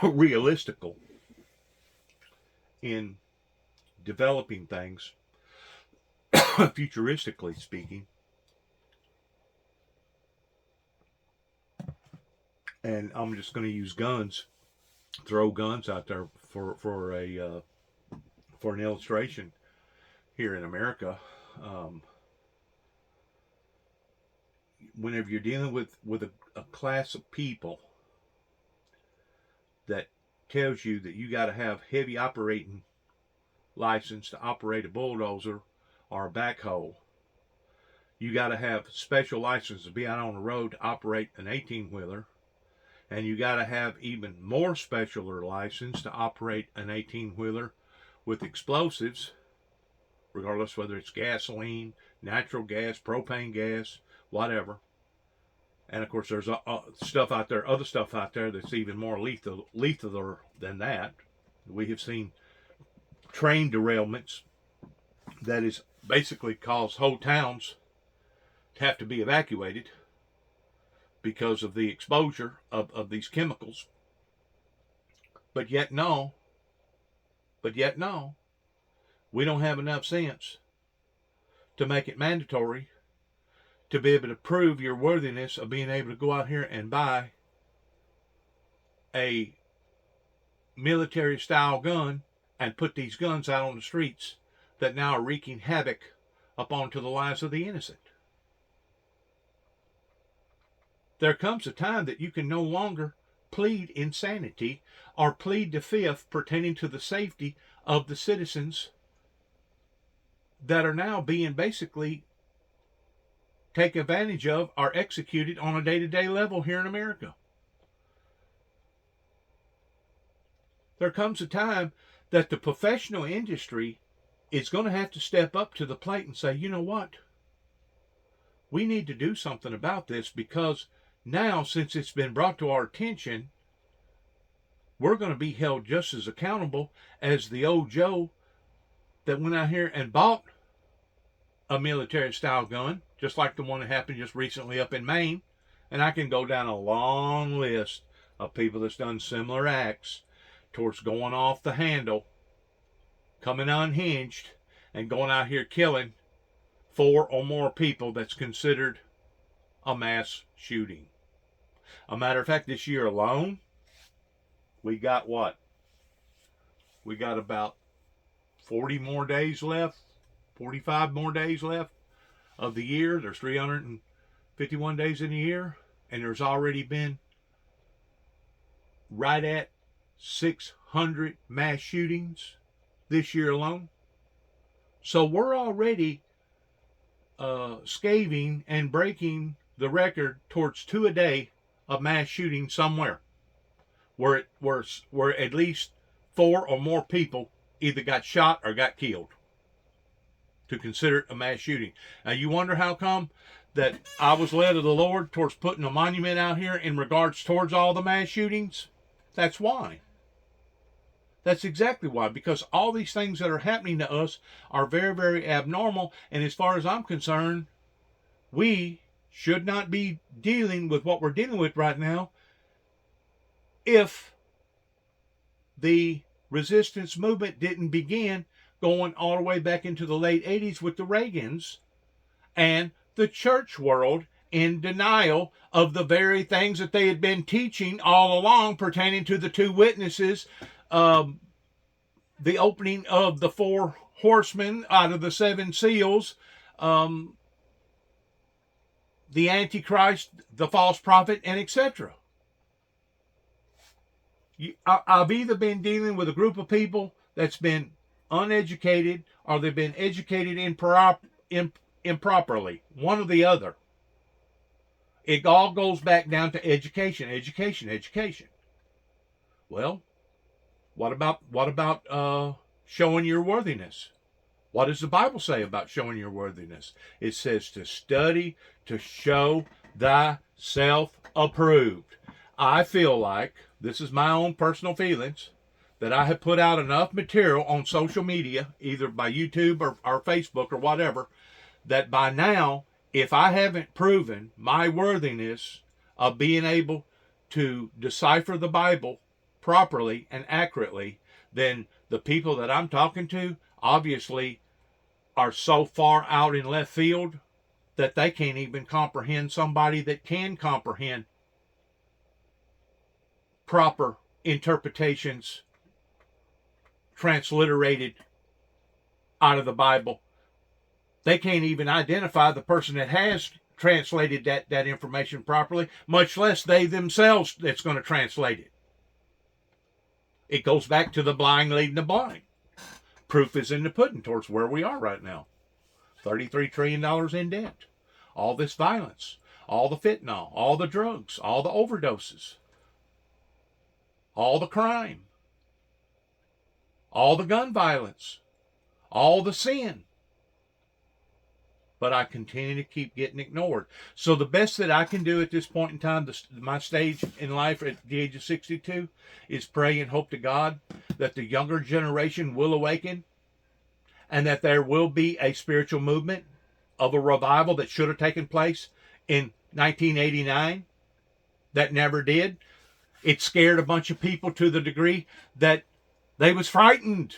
realistical in developing things, futuristically speaking. And I'm just going to use guns, throw guns out there for an illustration here in America. Whenever you're dealing with a class of people that tells you that you got to have heavy operating license to operate a bulldozer or a backhoe, you got to have special license to be out on the road to operate an 18-wheeler, and you got to have even more specialer license to operate an 18-wheeler with explosives, regardless whether it's gasoline, natural gas, propane gas, whatever. And of course, there's other stuff out there that's even more lethal than that. We have seen train derailments that is basically cause whole towns to have to be evacuated because of the exposure of these chemicals. But yet, no, But yet, no, we don't have enough sense to make it mandatory to be able to prove your worthiness of being able to go out here and buy a military style gun and put these guns out on the streets that now are wreaking havoc upon to the lives of the innocent. There comes a time that you can no longer plead insanity or plead the fifth pertaining to the safety of the citizens that are now being basically taken advantage of or executed on a day-to-day level here in America. There comes a time that the professional industry is going to have to step up to the plate and say, you know what? We need to do something about this, because now, since it's been brought to our attention, we're going to be held just as accountable as the old Joe that went out here and bought a military style gun, just like the one that happened just recently up in Maine. And I can go down a long list of people that's done similar acts towards going off the handle, coming unhinged, and going out here killing 4 or more people that's considered a mass shooting. A matter of fact, this year alone, we got what? We got about 40 more days left, 45 more days left of the year. There's 351 days in a year, and there's already been right at 600 mass shootings this year alone. So we're already scaving and breaking the record towards 2 a day of mass shooting somewhere, where at least 4 or more people either got shot or got killed, to consider it a mass shooting. Now you wonder how come that I was led of the Lord towards putting a monument out here in regards towards all the mass shootings? That's why. That's exactly why, because all these things that are happening to us are very, very abnormal, and as far as I'm concerned, we should not be dealing with what we're dealing with right now if the resistance movement didn't begin going all the way back into the late 80s with the Reagans and the church world in denial of the very things that they had been teaching all along pertaining to the 2 witnesses, the opening of the 4 horsemen out of the 7 seals, the Antichrist, the false prophet, and etc. I've either been dealing with a group of people that's been uneducated, or they've been educated improperly. One or the other. It all goes back down to education, education, education. Well, what about showing your worthiness? What does the Bible say about showing your worthiness? It says to study to show thyself approved. I feel like, this is my own personal feelings, that I have put out enough material on social media, either by YouTube or Facebook or whatever, that by now, if I haven't proven my worthiness of being able to decipher the Bible properly and accurately, then the people that I'm talking to obviously are so far out in left field that they can't even comprehend somebody that can comprehend proper interpretations transliterated out of the Bible. They can't even identify the person that has translated that information properly, much less they themselves that's going to translate it. It goes back to the blind leading the blind. Proof is in the pudding towards where we are right now. $33 trillion in debt. All this violence, all the fentanyl, all the drugs, all the overdoses, all the crime, all the gun violence, all the sin. But I continue to keep getting ignored. So the best that I can do at this point in time, my stage in life at the age of 62, is pray and hope to God that the younger generation will awaken, and that there will be a spiritual movement of a revival that should have taken place in 1989 that never did. It scared a bunch of people to the degree that they was frightened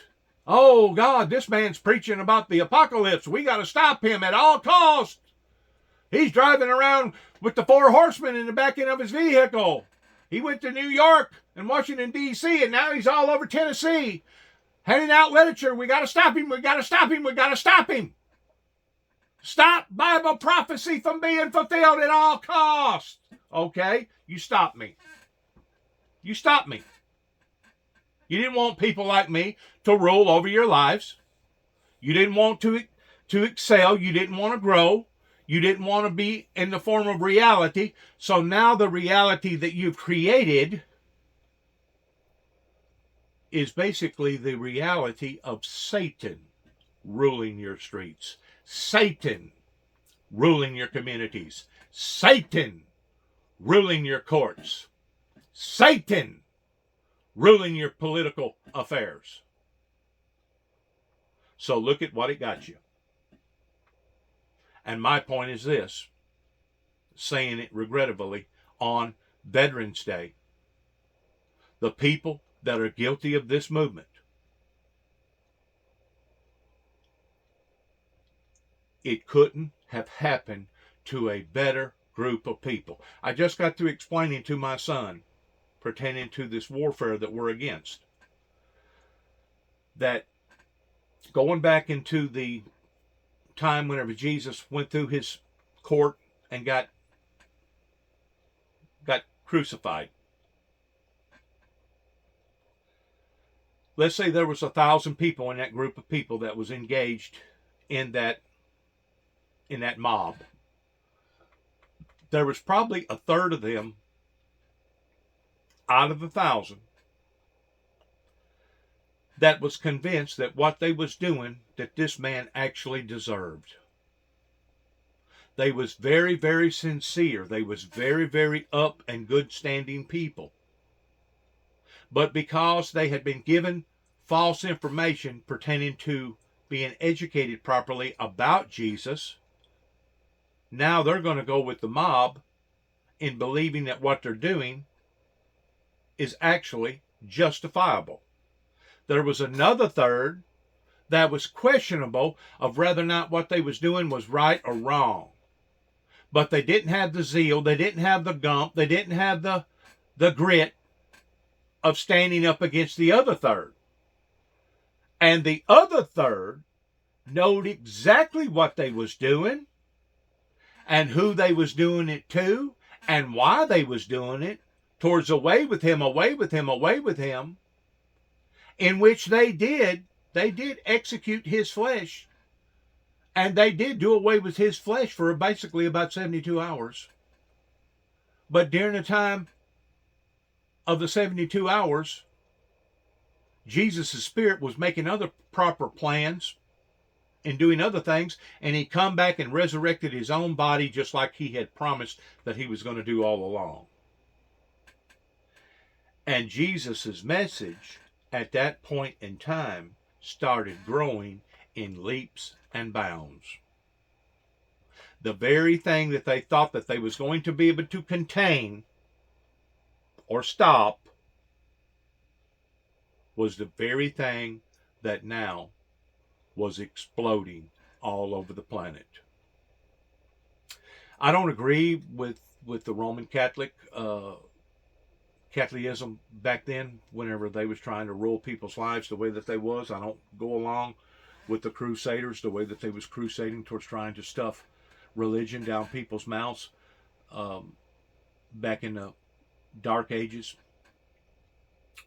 Oh God, this man's preaching about the apocalypse. We got to stop him at all costs. He's driving around with the 4 horsemen in the back end of his vehicle. He went to New York and Washington, D.C., and now he's all over Tennessee handing out literature. We got to stop him. We got to stop him. We got to stop him. Stop Bible prophecy from being fulfilled at all costs. Okay, you stop me. You stop me. You didn't want people like me to rule over your lives. You didn't want to excel. You didn't want to grow. You didn't want to be in the form of reality. So now the reality that you've created is basically the reality of Satan ruling your streets. Satan ruling your communities. Satan ruling your courts. Satan ruling your political affairs. So look at what it got you. And my point is this, saying it regrettably, on Veterans Day, the people that are guilty of this movement, it couldn't have happened to a better group of people. I just got through explaining to my son, pertaining to this warfare that we're against, that going back into the time whenever Jesus went through his court and got crucified. Let's say there was 1,000 people in that group of people that was engaged in that mob. There was probably a third of them out of 1,000 that was convinced that what they was doing, that this man actually deserved. They was very, very sincere. They was very, very up and good standing people. But because they had been given false information pertaining to being educated properly about Jesus, now they're going to go with the mob in believing that what they're doing is actually justifiable. There was another third that was questionable of whether or not what they was doing was right or wrong. But they didn't have the zeal, they didn't have the gump, they didn't have the grit of standing up against the other third. And the other third knowed exactly what they was doing and who they was doing it to and why they was doing it, towards away with him, away with him, away with him, in which they did execute his flesh, and they did do away with his flesh for basically about 72 hours. But during the time of the 72 hours, Jesus' spirit was making other proper plans and doing other things, and he come back and resurrected his own body just like he had promised that he was going to do all along. And Jesus' message at that point in time started growing in leaps and bounds. The very thing that they thought that they was going to be able to contain or stop was the very thing that now was exploding all over the planet. I don't agree with the Roman Catholicism back then, whenever they was trying to rule people's lives the way that they was. I don't go along with the Crusaders, the way that they was crusading towards trying to stuff religion down people's mouths back in the Dark Ages.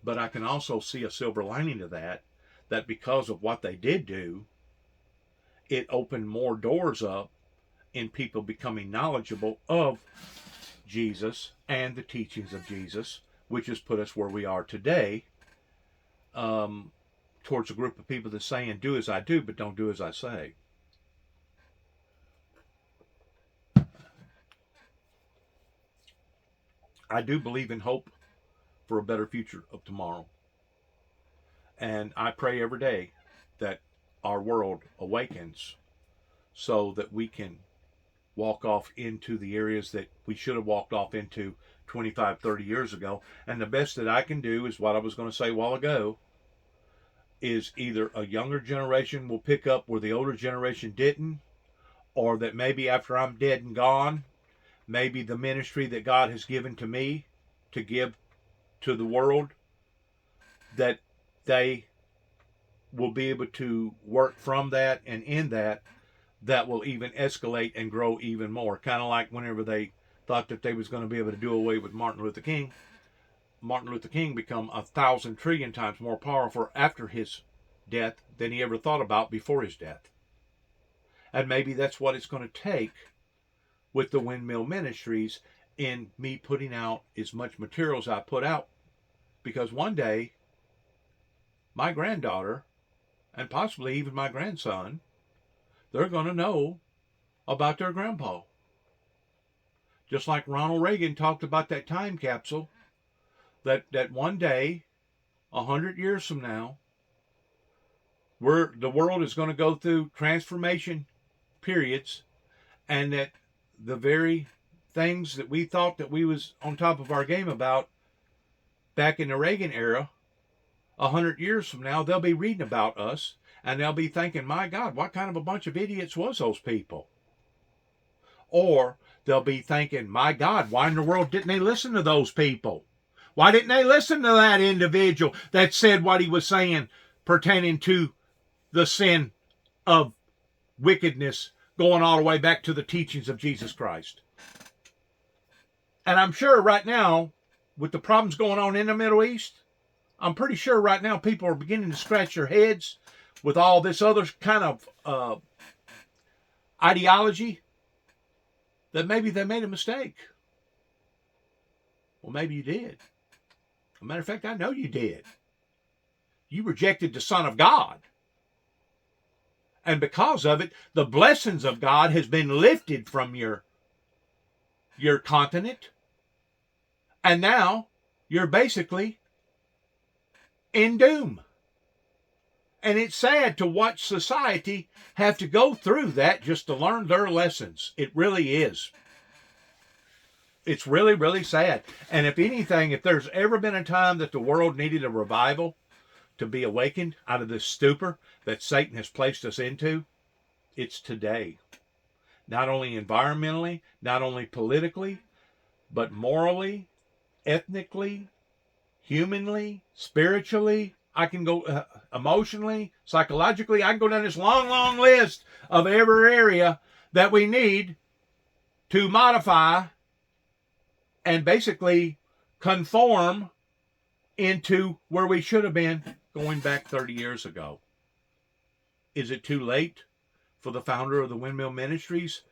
But I can also see a silver lining to that because of what they did do, it opened more doors up in people becoming knowledgeable of Jesus and the teachings of Jesus, which has put us where we are today, towards a group of people that's saying, do as I do, but don't do as I say. I do believe in hope for a better future of tomorrow. And I pray every day that our world awakens so that we can walk off into the areas that we should have walked off into 25, 30 years ago. And the best that I can do is what I was going to say a while ago, is either a younger generation will pick up where the older generation didn't, or that maybe after I'm dead and gone, maybe the ministry that God has given to me to give to the world, that they will be able to work from that, and in that will even escalate and grow even more. Kind of like whenever they thought that they was going to be able to do away with Martin Luther King. Martin Luther King become 1,000 trillion times more powerful after his death than he ever thought about before his death. And maybe that's what it's going to take with the Windmill Ministries in me putting out as much material as I put out. Because one day, my granddaughter, and possibly even my grandson, they're going to know about their grandpa. Just like Ronald Reagan talked about that time capsule, that one day, 100 years from now, the world is going to go through transformation periods, and that the very things that we thought that we was on top of our game about back in the Reagan era, 100 years from now, they'll be reading about us, and they'll be thinking, my God, what kind of a bunch of idiots was those people? Or they'll be thinking, my God, why in the world didn't they listen to those people? Why didn't they listen to that individual that said what he was saying pertaining to the sin of wickedness going all the way back to the teachings of Jesus Christ? And I'm sure right now, with the problems going on in the Middle East, I'm pretty sure right now people are beginning to scratch their heads with all this other kind of ideology, that maybe they made a mistake. Well, maybe you did. As a matter of fact, I know you did. You rejected the Son of God. And because of it, the blessings of God has been lifted from your continent. And now you're basically in doom. And it's sad to watch society have to go through that just to learn their lessons. It really is. It's really, really sad. And if anything, if there's ever been a time that the world needed a revival to be awakened out of this stupor that Satan has placed us into, it's today. Not only environmentally, not only politically, but morally, ethnically, humanly, spiritually. I can go emotionally, psychologically. I can go down this long, long list of every area that we need to modify and basically conform into where we should have been going back 30 years ago. Is it too late for the founder of the Windmill Ministries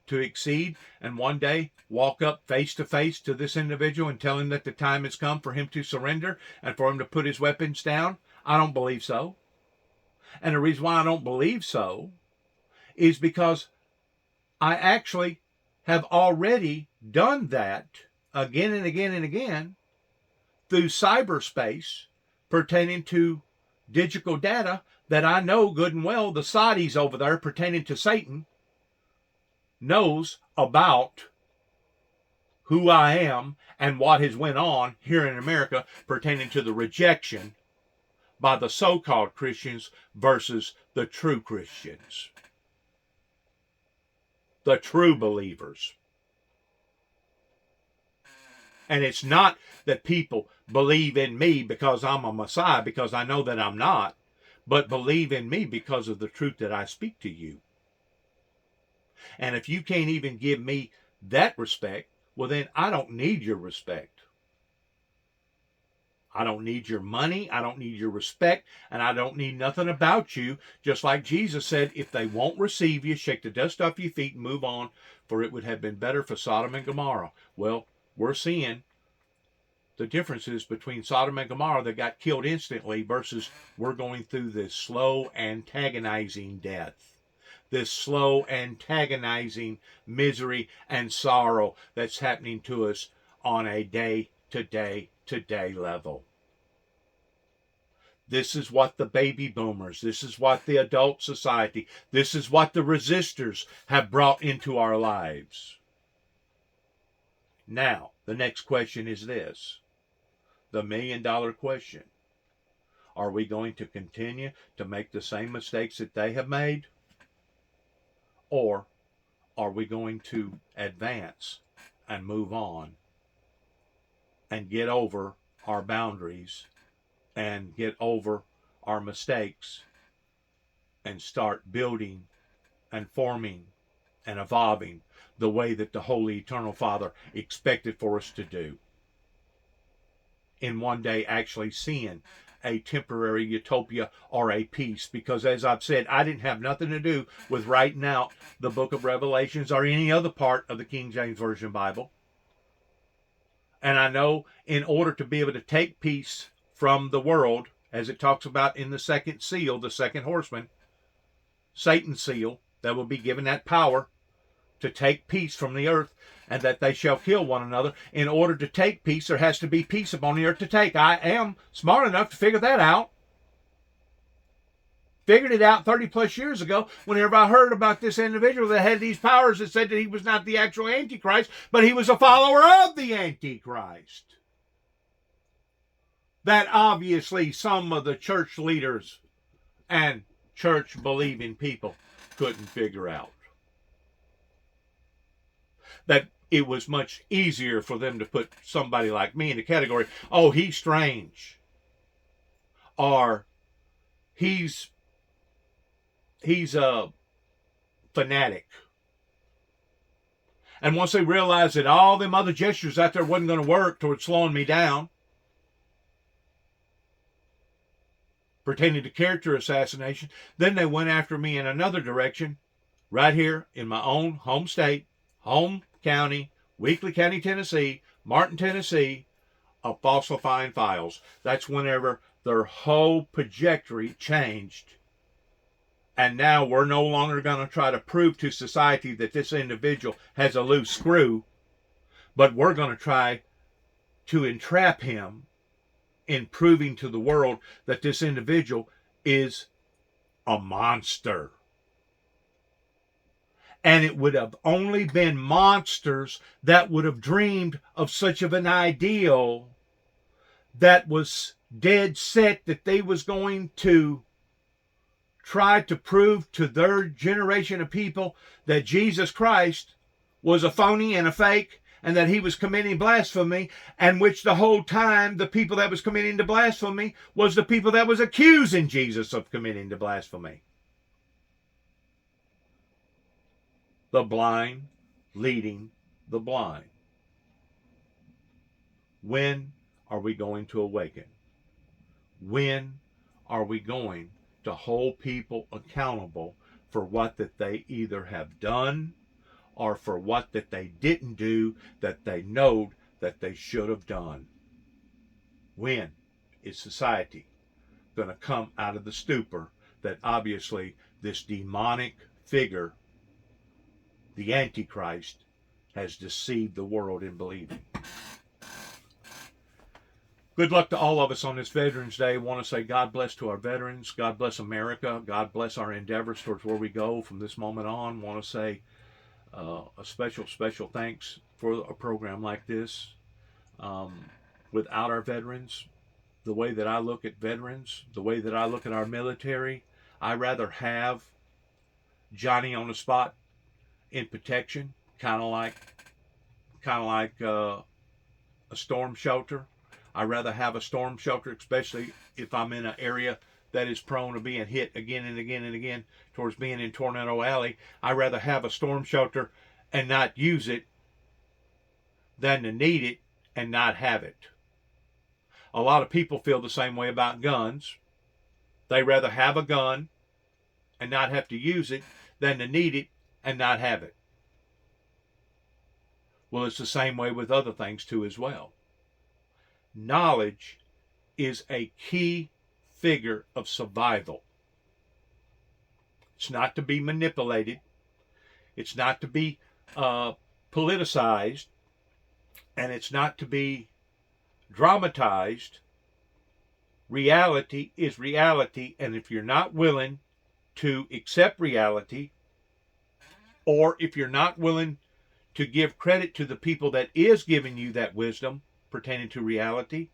to exceed and one day walk up face to face to this individual and tell him that the time has come for him to surrender and for him to put his weapons down? I don't believe so. And the reason why I don't believe so is because I actually have already done that again and again and again through cyberspace pertaining to digital data that I know good and well the Saudis over there pertaining to Satan knows about who I am and what has went on here in America pertaining to the rejection by the so-called Christians versus the true Christians, the true believers. And it's not that people believe in me because I'm a Messiah, because I know that I'm not, but believe in me because of the truth that I speak to you. And if you can't even give me that respect, well then I don't need your respect. I don't need your money, I don't need your respect, and I don't need nothing about you. Just like Jesus said, if they won't receive you, shake the dust off your feet and move on, for it would have been better for Sodom and Gomorrah. Well, we're seeing the differences between Sodom and Gomorrah that got killed instantly versus we're going through this slow antagonizing death. This slow antagonizing misery and sorrow that's happening to us on a day-to-day level. This is what the baby boomers, this is what the adult society, this is what the resistors have brought into our lives. Now, the next question is this, the $1 million question. Are we going to continue to make the same mistakes that they have made? Or are we going to advance and move on and get over our boundaries and get over our mistakes and start building and forming and evolving the way that the Holy Eternal Father expected for us to do? In one day actually seeing a temporary utopia or a peace. Because as I've said, I didn't have nothing to do with writing out the book of Revelations or any other part of the King James Version Bible. And I know in order to be able to take peace from the world, as it talks about in the second seal, the second horseman, Satan's seal, that will be given that power to take peace from the earth, and that they shall kill one another. In order to take peace, there has to be peace upon the earth to take. I am smart enough to figure that out. Figured it out 30 plus years ago whenever I heard about this individual that had these powers that said that he was not the actual Antichrist, but he was a follower of the Antichrist. That obviously some of the church leaders and church believing people couldn't figure out. That it was much easier for them to put somebody like me in the category, oh, he's strange, or he's a fanatic. And once they realized that all them other gestures out there wasn't going to work towards slowing me down, pertaining to character assassination, then they went after me in another direction, right here in my own home state, home county, Weakley County, Tennessee, Martin, Tennessee, of falsifying files. That's whenever their whole trajectory changed. And now we're no longer going to try to prove to society that this individual has a loose screw, but we're going to try to entrap him in proving to the world that this individual is a monster. And it would have only been monsters that would have dreamed of such of an ideal that was dead set that they was going to try to prove to their generation of people that Jesus Christ was a phony and a fake, and that he was committing blasphemy, and which the whole time the people that was committing the blasphemy was the people that was accusing Jesus of committing the blasphemy. The blind leading the blind. When are we going to awaken? When are we going to hold people accountable for what that they either have done or for what that they didn't do that they know that they should have done? When is society going to come out of the stupor that obviously this demonic figure, the Antichrist, has deceived the world in believing? Good luck to all of us on this Veterans Day. I want to say God bless to our veterans. God bless America. God bless our endeavors towards where we go from this moment on. I want to say a special thanks for a program like this. Without our veterans, the way that I look at veterans, the way that I look at our military, I rather have Johnny on the spot in protection, kind of like a storm shelter. I'd rather have a storm shelter, especially if I'm in an area that is prone to being hit again and again and again towards being in Tornado Alley. I'd rather have a storm shelter and not use it than to need it and not have it. A lot of people feel the same way about guns. They rather have a gun and not have to use it than to need it and not have it. Well, it's the same way with other things too as well. Knowledge is a key figure of survival. It's not to be manipulated. It's not to be politicized. And it's not to be dramatized. Reality is reality. And if you're not willing to accept reality, or if you're not willing to give credit to the people that is giving you that wisdom pertaining to reality,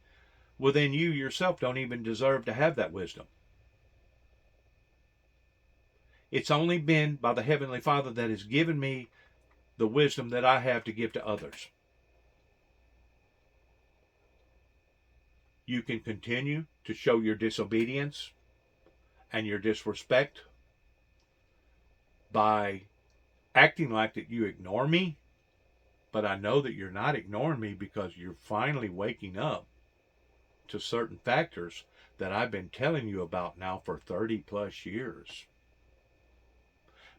well, then you yourself don't even deserve to have that wisdom. It's only been by the Heavenly Father that has given me the wisdom that I have to give to others. You can continue to show your disobedience and your disrespect by acting like that you ignore me, but I know that you're not ignoring me because you're finally waking up to certain factors that I've been telling you about now for 30 plus years.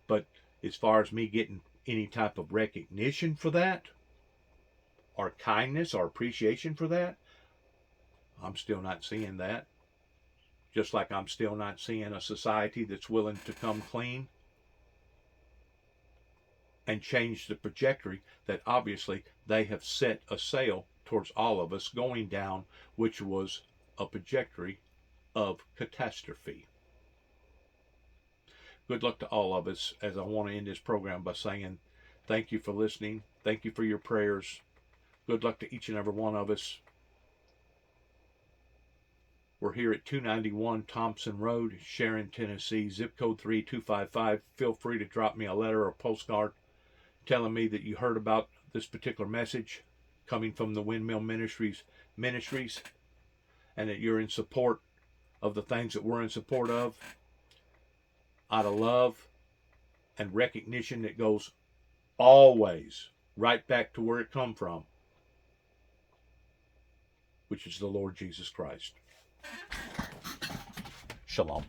But as far as me getting any type of recognition for that, or kindness or appreciation for that, I'm still not seeing that. Just like I'm still not seeing a society that's willing to come clean and change the trajectory that obviously they have set a sail towards all of us going down, which was a trajectory of catastrophe. Good luck to all of us, as I want to end this program by saying thank you for listening. Thank you for your prayers. Good luck to each and every one of us. We're here at 291 Thompson Road, Sharon, Tennessee, zip code 32555. Feel free to drop me a letter or postcard telling me that you heard about this particular message coming from the Windmill Ministries and that you're in support of the things that we're in support of, out of love and recognition that goes always right back to where it come from, which is the Lord Jesus Christ. Shalom.